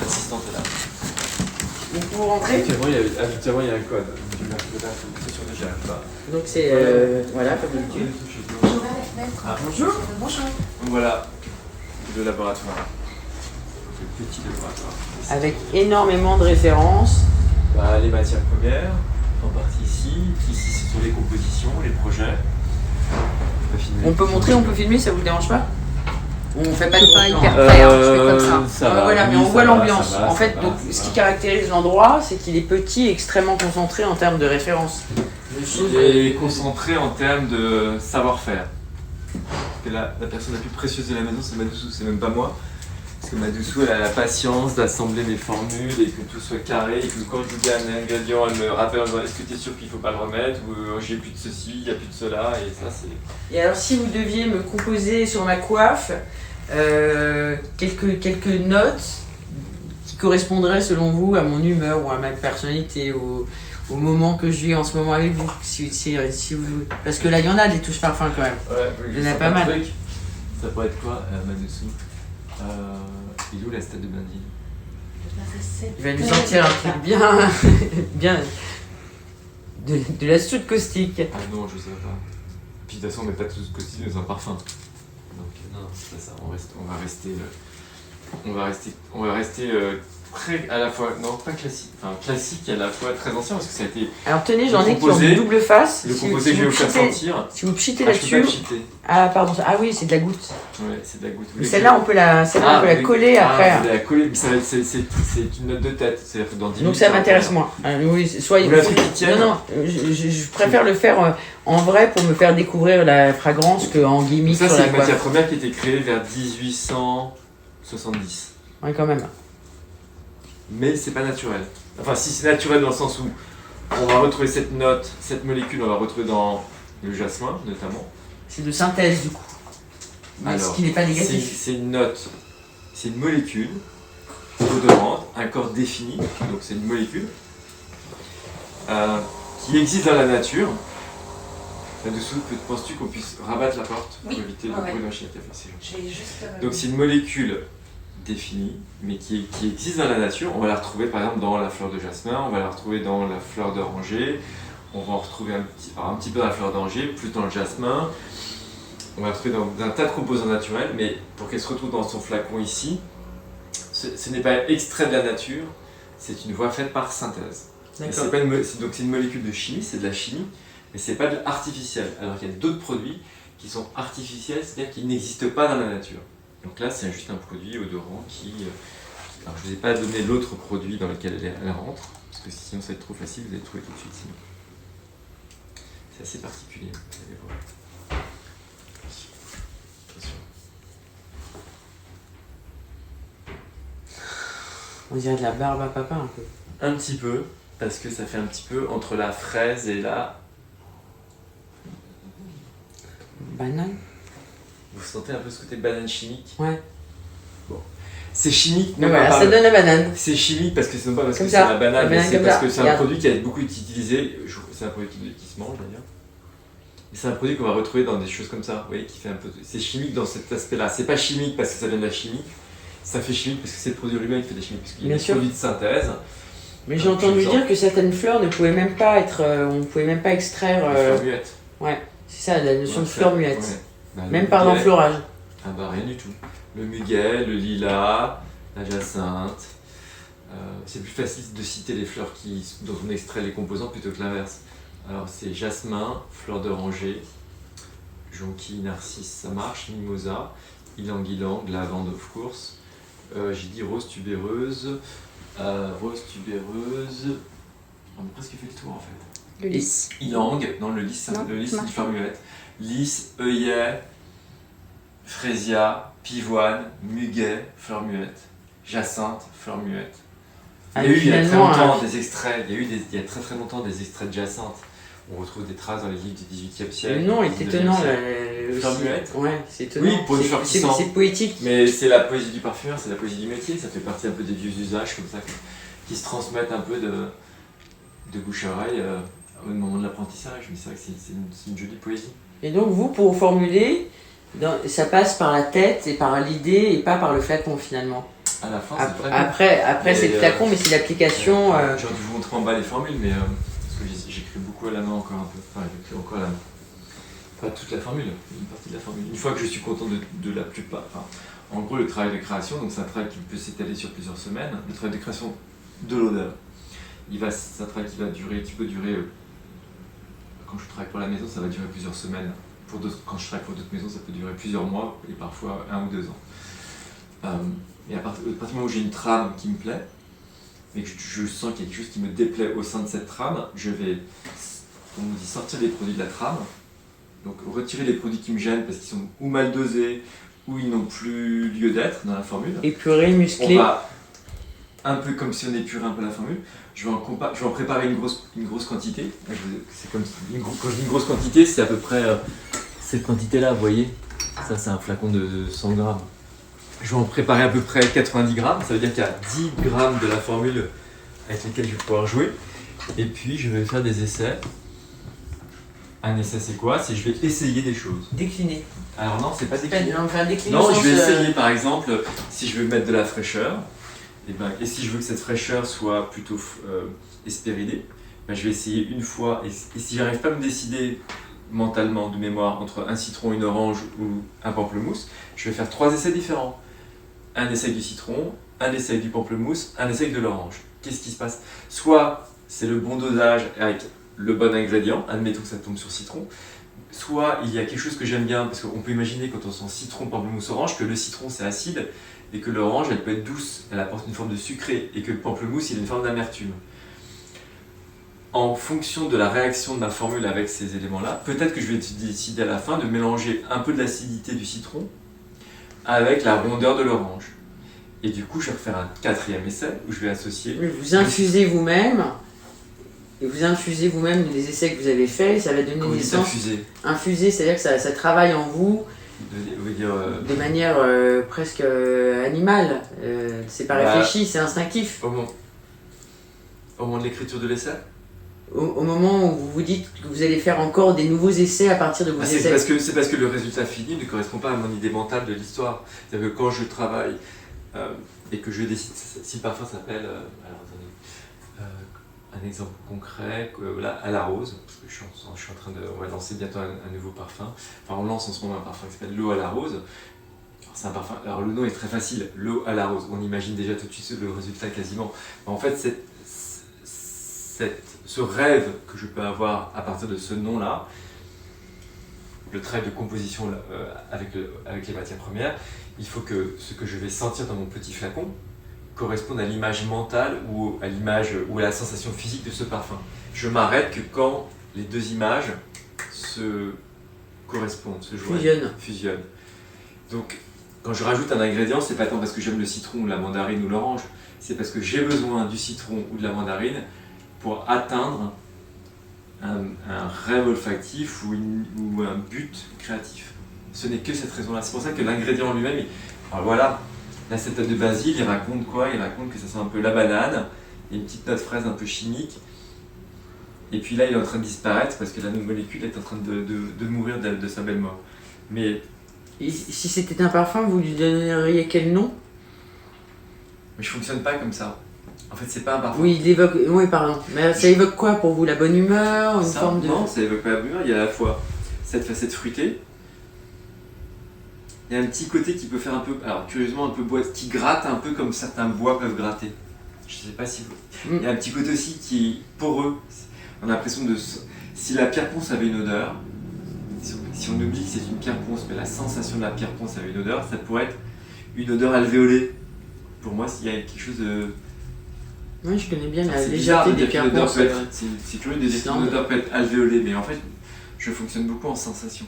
L'assistante est là. Donc pour rentrer, Habituellement, il y a un code. C'est sûr que j'y arrive pas. donc c'est voilà comme d'habitude. Ah, Bonjour. Bonjour. Donc voilà, le laboratoire. Le petit laboratoire. Avec énormément de références. Bah, les matières premières, en partie ici. Ici, ce sont les compositions, les projets. On peut montrer, on peut filmer, ça vous dérange pas? On fait pas Je de suis pas gros hyper plans. près, hein, je fais comme ça. va, Voilà, oui, mais on ça voit va, l'ambiance. ça va, En fait, ça va, donc, ça ce va. qui caractérise l'endroit, c'est qu'il est petit et extrêmement concentré en termes de référence. De choses- Il est concentré en termes de savoir-faire. Parce que la personne la plus précieuse de la maison, c'est Madoussou, c'est même pas moi. Parce que Madoussou, elle a la patience d'assembler mes formules et que tout soit carré. Et que quand je lui dis un ingrédient, elle me rappelle en disant est-ce que tu es sûr qu'il ne faut pas le remettre ou j'ai plus de ceci, il n'y a plus de cela. Et ça, c'est. Et alors, si vous deviez me composer sur ma coiffe quelques notes qui correspondraient selon vous à mon humeur ou à ma personnalité, au moment que je vis en ce moment avec vous, si vous... Parce que là, il y en a des touches parfums quand même. Ouais, Il y en a pas mal. Ça pourrait être quoi, Madoussou il est où la stade de Bindil? Il va nous sortir un truc bien... bien... De la soude caustique. Ah non, je sais pas. Puis de toute façon, on met pas tout ce caustique dans un parfum. Donc non, c'est pas ça. On va rester très à la fois, non pas classique, enfin classique et à la fois très ancien parce que ça a été Alors tenez, j'en ai qui ont composé- une double face. le Si- composé si que je vais vous vous faire pchitez- sentir. Si vous pchitez Ah, je peux pas là-dessus... le cheater. Ah pardon, ah oui, c'est de la goutte. Ouais, c'est de la goutte. Mais celle-là, on peut la coller après. Ah, vous la coller, mais c'est une note de tête. C'est-à-dire que dans 10 Donc minutes, ça va m'intéresse faire. moins. Oui, soyez... Vous voulez un truc qui tienne? Non, je préfère le faire en vrai pour me faire découvrir la fragrance qu'en gimmick Ça, sur c'est la une matière coiffe. première qui a été créée vers 1870. Ouais, quand même. Mais c'est pas naturel. Enfin, si c'est naturel dans le sens où on va retrouver cette note, cette molécule, on va retrouver dans le jasmin notamment. C'est de synthèse du coup. Mais Alors, ce qui n'est pas négatif. C'est une note, c'est une molécule odorante, un corps défini, donc c'est une molécule qui existe dans la nature. Là-dessous, penses-tu qu'on puisse rabattre la porte pour éviter le bruit de la machine à café? C'est gentil. Donc c'est une molécule définie, mais qui existe dans la nature. On va la retrouver par exemple dans la fleur de jasmin, on va la retrouver dans la fleur d'oranger, on va en retrouver un petit peu dans la fleur d'oranger, plus dans le jasmin. On va la retrouver dans un tas de composants naturels, mais pour qu'elle se retrouve dans son flacon ici, ce n'est pas extrait de la nature, c'est une voie faite par synthèse. Et c'est pas donc c'est une molécule de chimie, c'est de la chimie, mais c'est pas de l'artificiel. Alors qu'il y a d'autres produits qui sont artificiels, c'est-à-dire qu'ils n'existent pas dans la nature. Donc là, c'est juste un produit odorant qui... Alors je ne vous ai pas donné l'autre produit dans lequel elle rentre, parce que sinon ça va être trop facile, vous allez trouver tout de suite sinon. C'est assez particulier, vous allez voir. Attention. On dirait de la barbe à papa un peu. Un petit peu, parce que ça fait un petit peu entre la fraise et la... Banane. Vous sentez un peu ce côté banane chimique? Ouais. Bon. C'est chimique, Mais non voilà, pas ça donne la banane. c'est chimique parce que c'est non pas parce Comme que c'est ça. la banane, La mais banane c'est comme parce ça. que c'est un Regarde. produit qui a beaucoup été utilisé. C'est un produit qui se mange d'ailleurs. Et c'est un produit qu'on va retrouver dans des choses comme ça, vous voyez, qui fait un peu. C'est chimique dans cet aspect-là. C'est pas chimique parce que ça vient de la chimie. Ça fait chimique parce que c'est le produit lui-même qui fait des chimiques, parce qu'il y a Bien des sûr. produits de synthèse. Mais j'ai entendu dire que certaines fleurs ne pouvaient même pas être... on ne pouvait même pas extraire... Fleur muette. c'est ça, la notion de Ouais, fleur muette. ouais. Bah, le Même par muguet. l'enfleurage. Ah bah rien du tout. Le muguet, le lilas, la jacinthe. C'est plus facile de citer les fleurs dont on extrait les composants plutôt que l'inverse. Alors c'est jasmin, fleur d'oranger, jonquille, narcisse, ça marche, mimosa, ylang-ylang, lavande of course. J'ai dit rose tubéreuse. Rose tubéreuse. On a presque fait le tour en fait. Le lys. Ylang, non le lys, Non, le lys ça c'est une marche fleur muette. Lys, œillet, frésia, pivoine, muguet, fleur muette. Jacinthe, fleur muette. Ah, Il y a eu il y a très finalement, longtemps des extraits, il y a très longtemps des extraits de jacinthe. On retrouve des traces dans les livres du XVIIIe siècle. Le nom est 19e étonnant. siècle. Fleur aussi. muette. Ouais, c'est étonnant. Oui, pour une fleur qui sent. C'est poétique. Mais c'est la poésie du parfumeur, c'est la poésie du métier, ça fait partie un peu des vieux usages comme ça qui se transmettent un peu de bouche à oreille au moment de l'apprentissage. Mais c'est vrai que c'est une jolie poésie. Et donc vous, pour formuler, ça passe par la tête et par l'idée et pas par le flacon finalement. À la fin, c'est vrai. Après c'est le flacon, mais c'est l'application... J'aurais dû vous montrer en bas les formules, mais parce que j'écris beaucoup à la main encore un peu. Enfin, j'écris encore à la main. Pas toute la formule, une partie de la formule. Une fois que je suis content de la plupart. Enfin, en gros, le travail de création, donc c'est un travail qui peut s'étaler sur plusieurs semaines. Le travail de création de l'odeur, c'est un travail qui peut durer. Quand je travaille pour la maison, ça va durer plusieurs semaines. quand je travaille pour d'autres maisons, ça peut durer plusieurs mois et parfois 1 ou 2 ans. Et à partir du moment où j'ai une trame qui me plaît, et que je sens qu'il y a quelque chose qui me déplaît au sein de cette trame, je vais, on dit, sortir les produits de la trame, donc retirer les produits qui me gênent parce qu'ils sont ou mal dosés, ou ils n'ont plus lieu d'être dans la formule. Épuré, musclé. On va, un peu comme si on épurait un peu la formule, je vais en préparer une grosse quantité. C'est comme quand je dis une grosse quantité, c'est à peu près cette quantité-là, vous voyez. Ça, c'est un flacon de 100 grammes. Je vais en préparer à peu près 90 grammes. Ça veut dire qu'il y a 10 grammes de la formule avec lesquels je vais pouvoir jouer. Et puis, je vais faire des essais. Un essai, c'est quoi? C'est je vais essayer des choses. Décliner. Alors non, c'est pas décliner. Non, Non, je vais essayer par exemple, si je veux mettre de la fraîcheur, et si je veux que cette fraîcheur soit plutôt hespéridée, je vais essayer une fois, et si j'arrive pas à me décider mentalement de mémoire entre un citron, une orange ou un pamplemousse, je vais faire 3 essais différents. Un essai du citron, un essai du pamplemousse, un essai de l'orange. Qu'est-ce qui se passe? Soit c'est le bon dosage avec le bon ingrédient, admettons que ça tombe sur citron, soit il y a quelque chose que j'aime bien, parce qu'on peut imaginer quand on sent citron, pamplemousse, orange, que le citron c'est acide, et que l'orange elle peut être douce, elle apporte une forme de sucré, et que le pamplemousse il a une forme d'amertume. En fonction de la réaction de ma formule avec ces éléments-là, peut-être que je vais décider à la fin de mélanger un peu de l'acidité du citron avec la rondeur de l'orange. Et du coup, je vais refaire un 4e essai où je vais associer... Vous infusez vous-même, et vous infusez vous-même les essais que vous avez faits, ça va donner naissance... Infuser, c'est-à-dire que ça travaille en vous de manière presque animale. C'est pas réfléchi, c'est instinctif. Au moment de l'écriture de l'essai? Au moment où vous vous dites que vous allez faire encore des nouveaux essais à partir de vos essais. C'est parce que le résultat fini ne correspond pas à mon idée mentale de l'histoire. C'est-à-dire que quand je travaille et que je décide, si le parfum s'appelle, un exemple concret, à la rose, parce que je suis en train de, on va lancer bientôt un nouveau parfum. Enfin, on lance en ce moment un parfum qui s'appelle l'eau à la rose. C'est un parfum. Alors le nom est très facile, l'eau à la rose. On imagine déjà tout de suite le résultat quasiment. Mais en fait, ce rêve que je peux avoir à partir de ce nom-là, le trait de composition avec les matières premières, il faut que ce que je vais sentir dans mon petit flacon corresponde à l'image mentale ou à l'image ou à la sensation physique de ce parfum. Je m'arrête que quand les deux images se correspondent, se fusionnent. Donc, quand je rajoute un ingrédient, c'est pas tant parce que j'aime le citron ou la mandarine ou l'orange, c'est parce que j'ai besoin du citron ou de la mandarine pour atteindre un rêve olfactif ou un but créatif. Ce n'est que cette raison-là. C'est pour ça que l'ingrédient en lui-même, alors voilà, l'acétate de basil, il raconte quoi? Il raconte que ça sent un peu la banane, il y a une petite note fraise un peu chimique, et puis là il est en train de disparaître parce que la molécule est en train de mourir de sa belle mort. Mais et si c'était un parfum, vous lui donneriez quel nom? Mais je fonctionne pas comme ça. En fait, c'est pas un parfum. Oui, il évoque. Oui, pardon. Mais ça évoque quoi pour vous? La bonne humeur, une forme de. Non, ça évoque pas la bonne humeur. Il y a à la fois cette facette fruitée. Il y a un petit côté qui peut faire un peu, alors curieusement un peu bois, qui gratte un peu comme certains bois peuvent gratter. Je sais pas si vous. Il y a un petit côté aussi qui est poreux. On a l'impression de. Si la pierre ponce avait une odeur, si on oublie que c'est une pierre ponce, mais la sensation de la pierre ponce avait une odeur, ça pourrait être une odeur alvéolée. Pour moi, s'il y a quelque chose de. Oui, je connais bien la légèreté des pierres ponces. C'est curieux de dire qu'une odeur peut être alvéolée, mais en fait, je fonctionne beaucoup en sensation.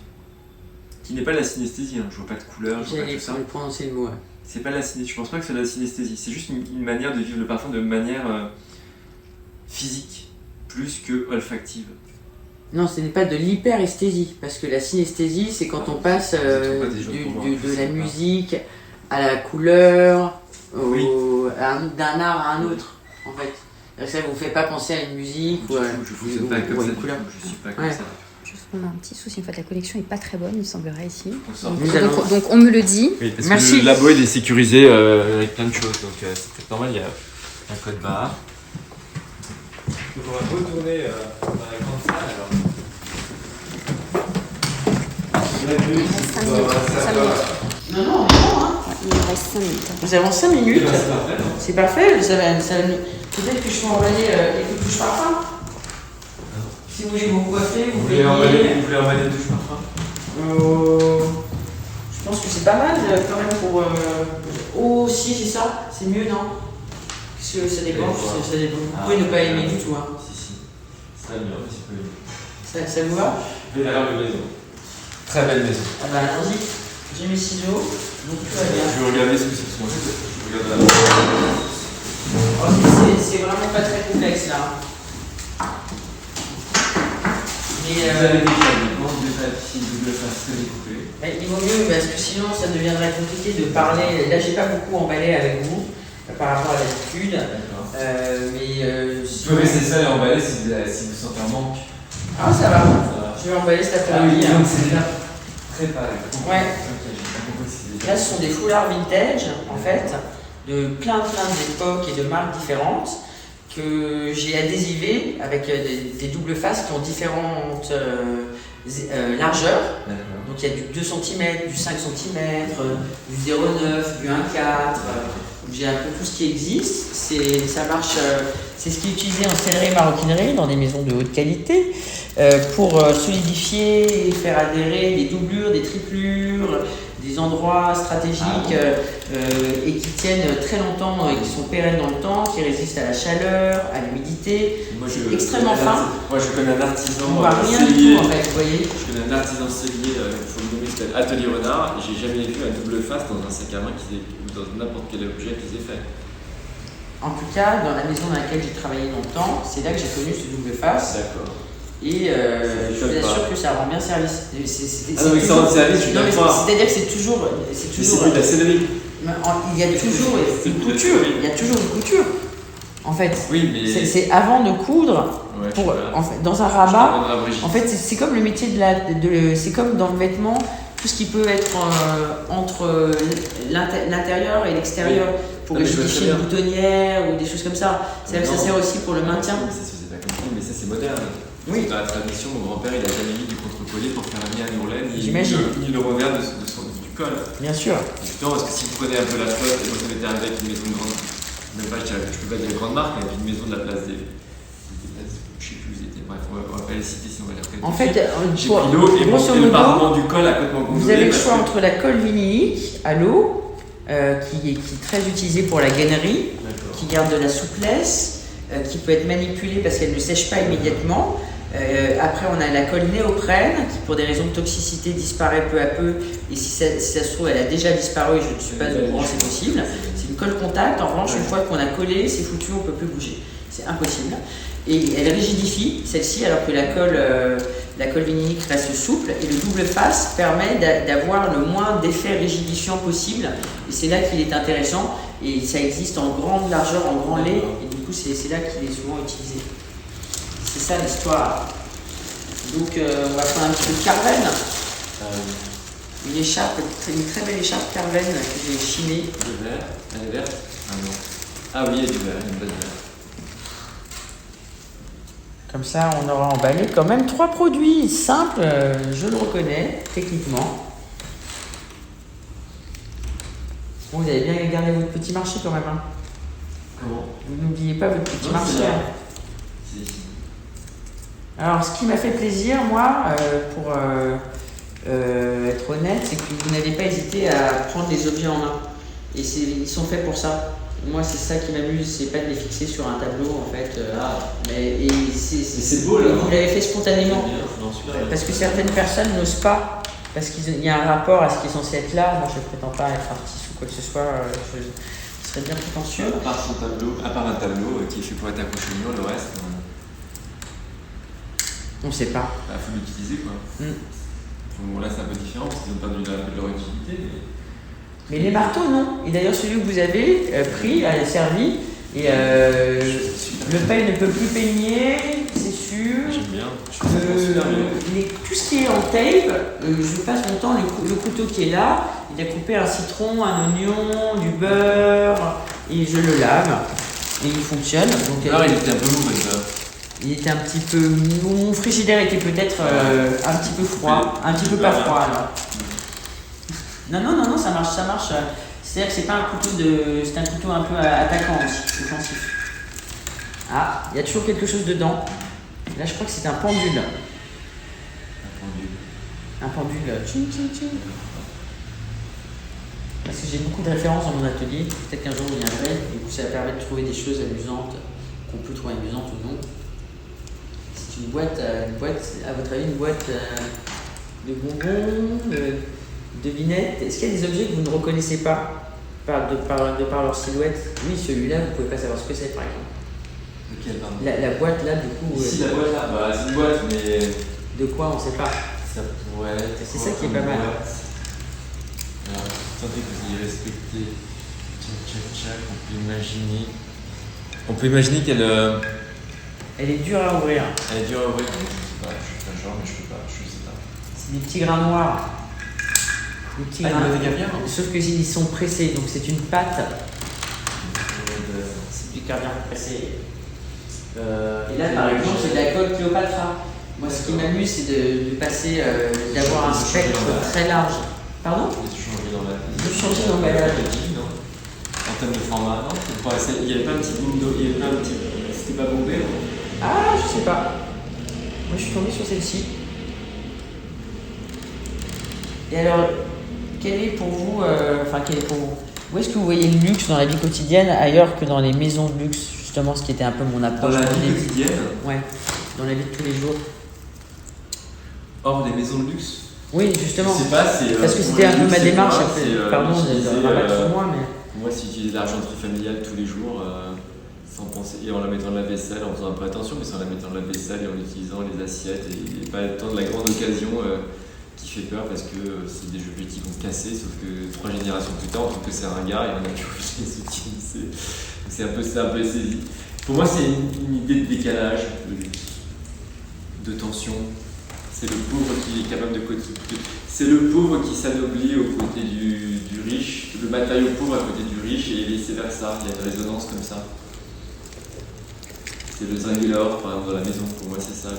Qui n'est pas la synesthésie, hein. Je vois pas de couleur, je vois pas tout ça. J'allais prononcer le mot. Ouais. C'est pas la synesthésie, je pense pas que c'est la synesthésie, c'est juste une manière de vivre le parfum de manière physique, plus que olfactive. Non, ce n'est pas de l'hyperesthésie, parce que la synesthésie, c'est quand on passe de la musique à la couleur, d'un art à un autre, en fait. Ça ne vous fait pas penser à une musique ou à je fonctionne pas comme ça, couleur. Je suis pas comme ça. Juste, on a un petit souci, en fait, la connexion n'est pas très bonne, il semblerait ici. Donc on me le dit. Oui, parce merci. Que le labo il est sécurisé avec plein de choses, donc c'est peut-être normal, il y a un code barre. Donc on va retourner dans la grande salle alors. Non, ouais, il nous reste 5 minutes. Nous avons 5 minutes. C'est parfait. Peut-être que je peux envoyer quelques touches parfum. Si vous voulez vous coiffer, vous voulez emballer une touche parfum? Je pense que c'est pas mal quand même pour. Oh, si, c'est ça, c'est mieux, non? Parce que ça dépend, ça dépend. Vous pouvez ne pas aimer du tout. Hein. Si. Ce serait mieux, mais c'est pas mieux. Ça vous va? Vénérable maison. Très belle maison. Ah bah, allons-y. J'ai mes ciseaux, donc tout va bien. Je vais regarder ce que c'est. Je regarde Oh, c'est vraiment pas très complexe là. Mais, vous avez déjà si double face très découpé. Il vaut mieux parce que sinon ça deviendrait compliqué de parler. Là j'ai pas beaucoup emballé avec vous par rapport à l'habitude. Vous pouvez laisser ça et emballer si vous sentez un manque. Ah ça va. Je vais emballer cet après-midi. Donc c'est déjà préparé. Ouais. Là ce sont des foulards vintage en fait, de plein d'époques et de marques différentes que j'ai adhésivés avec des doubles faces qui ont différentes largeurs. Donc il y a du 2 cm, du 5 cm, du 0,9, du 1,4. J'ai un peu tout ce qui existe. Ça marche. C'est ce qui est utilisé en sellerie maroquinerie dans des maisons de haute qualité pour solidifier et faire adhérer des doublures, des triplures, des endroits stratégiques et qui tiennent très longtemps et qui sont pérennes dans le temps, qui résistent à la chaleur, à l'humidité. C'est extrêmement fin. Moi je connais un artisan on voit rien du tout en fait, vous voyez. Je connais un artisan cellier, il faut le nommer, qui s'appelle Atelier Renard, et j'ai jamais vu un double face dans un sac à main ou dans n'importe quel objet qu'ils aient fait. En tout cas, dans la maison dans laquelle j'ai travaillé longtemps, c'est là que j'ai connu ce double face. D'accord. Et je vous assure que ça rend bien service. Ça rend service, je suis d'accord. C'est-à-dire que c'est toujours. C'est plus de la sellerie. Il y a toujours une couture. Il y a toujours une couture. En fait, oui, mais c'est avant de coudre. Ouais, en fait, dans un rabat, en fait, c'est comme le métier c'est comme dans le vêtement, tout ce qui peut être entre l'intérieur et l'extérieur, pour rigidifier une boutonnière ou des choses comme ça. Ça sert aussi pour le maintien. Ça se faisait pas comme ça, mais ça c'est moderne. Oui. Dans la tradition, mon grand-père il a jamais mis du contre-collier pour faire un lien à l'ourlaine, ni le revers du col. Bien sûr. Justement, parce que si vous prenez un peu la flotte, et moi ça m'était arrivé avec une maison de grande, même pas, je peux pas dire grande marque, mais avec une maison de la place des. Je sais plus où ils étaient, bref, on va pas les citer sinon on va les reconnaître. En fait, j'ai pris l'eau et le parement du col à complètement gonflé. Vous avez le choix entre la colle vinylique à l'eau, qui est très utilisée pour la gainerie, qui garde de la souplesse, qui peut être manipulée parce qu'elle ne sèche pas immédiatement. Après, on a la colle néoprène qui, pour des raisons de toxicité, disparaît peu à peu. Et si ça se trouve, elle a déjà disparu et je ne suis pas au courant, c'est possible. C'est une colle contact. En revanche, une fois qu'on a collé, c'est foutu, on ne peut plus bouger. C'est impossible. Et elle rigidifie, celle-ci, alors que la colle vinylique reste souple. Et le double face permet d'avoir le moins d'effet rigidifiant possible. Et c'est là qu'il est intéressant. Et ça existe en grande largeur, en grand lait. Et du coup, c'est là qu'il est souvent utilisé. C'est ça l'histoire. Donc on va prendre un petit peu de Carven. Une écharpe, une très belle écharpe Carven que j'ai chinée. De vert. Elle est verte? Ah non. Ah oui, il y a du vert, une bonne vert. Comme ça, on aura emballé quand même 3 produits simples, je le reconnais, techniquement. Bon, vous avez bien gardé votre petit marché quand même. Hein. Comment? Vous n'oubliez pas votre petit marché. Si. Alors, ce qui m'a fait plaisir, moi, pour être honnête, c'est que vous n'avez pas hésité à prendre les objets en main. Et ils sont faits pour ça. Moi, c'est ça qui m'amuse, c'est pas de les fixer sur un tableau, en fait. Mais c'est beau, là. Vous l'avez fait spontanément. Bien, parce que certaines personnes n'osent pas, parce qu'il y a un rapport à ce qui est censé être là. Moi, je ne prétends pas être artiste ou quoi que ce soit. Je serais bien prétentieux. À part un tableau qui est fait pour être accroché au mur, le reste. On ne sait pas. Il faut l'utiliser, quoi. Bon, là, c'est un peu différent parce qu'ils ont perdu un peu de leur utilité. Mais les marteaux, non. Et d'ailleurs, celui que vous avez pris, a servi. Et le pain ne peut plus peigner, c'est sûr. J'aime bien. Tout ce qui est en tape, je passe mon temps, le couteau qui est là, il a coupé un citron, un oignon, du beurre, et je le lave. Et il fonctionne. Donc, alors, il était un peu mou, comme ça. Il était un petit peu. Mon frigidaire était peut-être un petit peu froid, un petit peu pas froid alors. Non, ça marche. C'est-à-dire que c'est pas un couteau c'est un couteau un peu attaquant aussi, offensif. Ah, il y a toujours quelque chose dedans. Là, je crois que c'est un pendule. Un pendule. Un pendule, tching, tching, tching. Parce que j'ai beaucoup de références dans mon atelier. Peut-être qu'un jour je viendrai. Du coup, ça permet de trouver des choses amusantes, qu'on peut trouver amusantes ou non. C'est une boîte, à votre avis, une boîte de bonbons, de devinettes. Est-ce qu'il y a des objets que vous ne reconnaissez pas de par leur silhouette? Oui, celui-là, vous ne pouvez pas savoir ce que c'est, par exemple. Lequel, pardon? La boîte là, du coup. Ici, la boîte là, bah, c'est une boîte, mais. De quoi, on ne sait pas. Ça pourrait être. C'est ça qui est pas mal. Alors, attendez que vous y respectez. Tchac, on peut imaginer qu'elle. Elle est dure à ouvrir. Elle est dure à ouvrir. Je sais pas, je suis pas genre, mais je peux pas, je sais pas. C'est des petits grains noirs. Des petits grains. Des caviar, hein. Sauf que ils sont pressés, donc c'est une pâte. C'est du caviar pressé. Et là, par exemple, c'est de la colle Cléopâtra. Moi, ce qui m'amuse, c'est de passer, d'avoir un spectre très large. Pardon? Il faut changer dans la. Il faut changer d'emballage. Non. En termes de format, non? Il n'y avait pas un petit boom d'eau, il n'y avait pas un petit. C'était pas bombé, non? Ah, je sais pas. Moi, je suis tombé sur celle-ci. Et alors, quel est pour vous, où est-ce que vous voyez le luxe dans la vie quotidienne ailleurs que dans les maisons de luxe, justement, ce qui était un peu mon approche? Dans la vie quotidienne? Ouais, dans la vie de tous les jours. Hors des maisons de luxe? Oui, justement. Je sais pas, c'est. Parce que c'était un peu ma démarche, pardon d'utiliser, de rabattre sur moi, mais. Pour moi, c'est utiliser l'argenterie familiale tous les jours, sans penser, et en la mettant de la vaisselle, en faisant un peu attention, mais sans la mettant de la vaisselle et en utilisant les assiettes, et pas tant de la grande occasion qui fait peur parce que c'est des objets qui vont casser, sauf que 3 générations plus tard, on trouve que c'est un gars et on a toujours les utiliser. C'est un peu saisi. Pour moi, c'est une idée de décalage, de tension. C'est le pauvre qui est capable de cotiser. C'est le pauvre qui s'anoblit aux côtés du riche, le matériau pauvre à côté du riche et vice versa. Il y a une résonance comme ça. C'est le zinc et l'or, par exemple, dans la maison. Pour moi, c'est ça.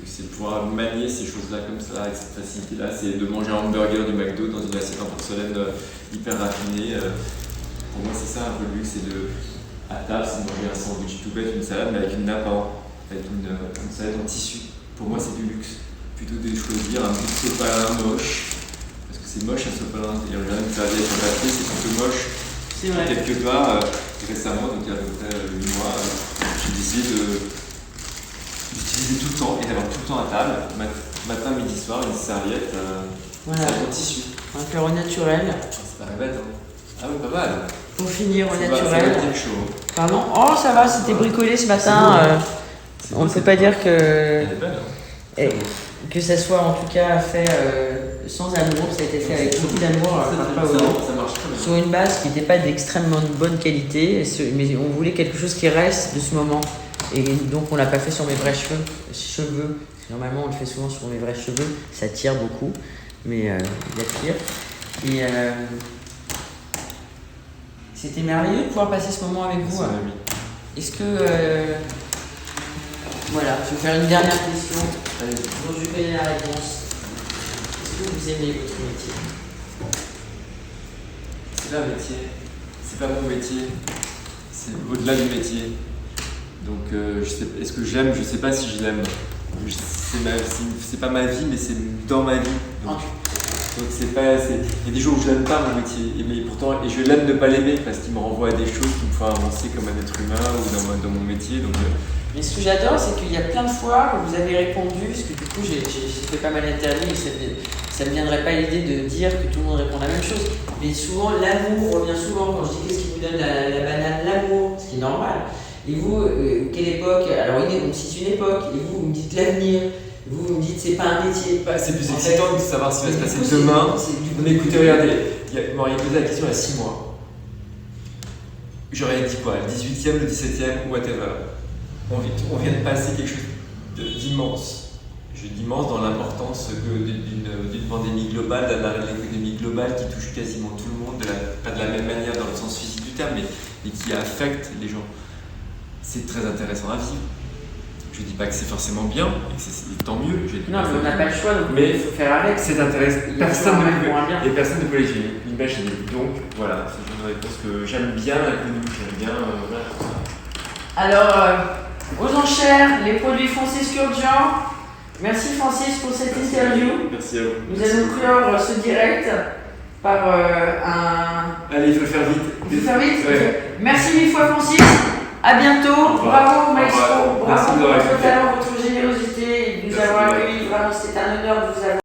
C'est de pouvoir manier ces choses-là comme ça, avec cette facilité-là. C'est de manger un hamburger du McDo dans une assiette en porcelaine hyper raffinée. Pour moi, c'est ça un peu le luxe. C'est à table, c'est de manger un sandwich tout bête, une salade, mais avec une nappe, avec une salade en tissu. Pour moi, c'est du luxe. Plutôt de choisir un bout de sopalin moche, parce que c'est moche un sopalin, c'est-à-dire une serviette en papier, c'est plutôt moche. C'est vrai. Quelque part, récemment, donc il y a à peu près 8 mois, j'ai décidé d'utiliser tout le temps et d'avoir tout le temps à table, matin, midi, soir, une serviette, Voilà. en tissu. Un peu au naturel. C'est pas bête, hein? Ah oui, pas mal. Pour finir au C'est naturel. pas quelque chose. Pardon? Oh, ça va, c'était bricolé ce matin. On ne peut pas dire que. Elle est belle, hein? Et que ça soit en tout cas fait sans amour, ça a été fait avec beaucoup d'amour Ça marche très bien. sur une base qui n'était pas d'extrêmement bonne qualité, mais on voulait quelque chose qui reste de ce moment. Et donc on l'a pas fait sur mes vrais cheveux. Normalement on le fait souvent sur mes vrais cheveux, ça tire beaucoup, mais il attire. Et c'était merveilleux de pouvoir passer ce moment avec vous. Est-ce que voilà, je vais faire une dernière question dont je connais la réponse. Est-ce que vous aimez votre métier? C'est pas un métier, c'est pas mon métier, c'est au-delà du métier. Donc, est-ce que j'aime? Je sais pas si je l'aime. C'est pas ma vie, mais c'est dans ma vie. Donc c'est pas. Il y a des jours où je l'aime pas mon métier, mais pourtant, et je l'aime ne pas l'aimer parce qu'il me renvoie à des choses qui me font avancer comme un être humain ou dans mon métier. Donc, Mais ce que j'adore, c'est qu'il y a plein de fois où vous avez répondu, parce que du coup j'ai fait pas mal d'interviews et ça ne me viendrait pas l'idée de dire que tout le monde répond la même chose. Mais souvent, l'amour revient souvent quand je dis qu'est-ce qui vous donne la banane, l'amour, ce qui est normal. Et vous, quelle époque? Alors on me cite une époque, et vous me dites l'avenir, vous me dites c'est pas un métier. c'est plus excitant de savoir ce qui va se passer demain. Mais écoutez, regardez, vous m'auriez posé la question il y a 6 mois. J'aurais dit quoi? Le 18e, le 17e, whatever. On vient de passer quelque chose d'immense. D'immense dans l'importance d'une pandémie globale, d'un arrêt de l'économie globale qui touche quasiment tout le monde, pas de la même manière dans le sens physique du terme, mais qui affecte les gens. C'est très intéressant à vivre. Je ne dis pas que c'est forcément bien, et que c'est tant mieux. Non, mais on n'a pas le choix, donc mais il faut faire avec. C'est intéressant. Personne ne peut l'imaginer. Donc voilà, c'est une réponse que j'aime bien l'économie, j'aime bien. Voilà. Alors, aux enchères, les produits Francis Kurkdjian, Merci Francis pour cette interview. Merci à vous. Nous allons clore ce direct par un... Allez, il faut le faire vite. Il faut faire vite. Ouais. Merci mille fois Francis. À bientôt. Au revoir. Bravo Au Maestro. revoir. Merci Bravo de pour m'avoir votre écouté. talent, votre générosité, de nous Merci avoir de m'avoir accueillis. Vraiment, c'est un honneur de vous avoir.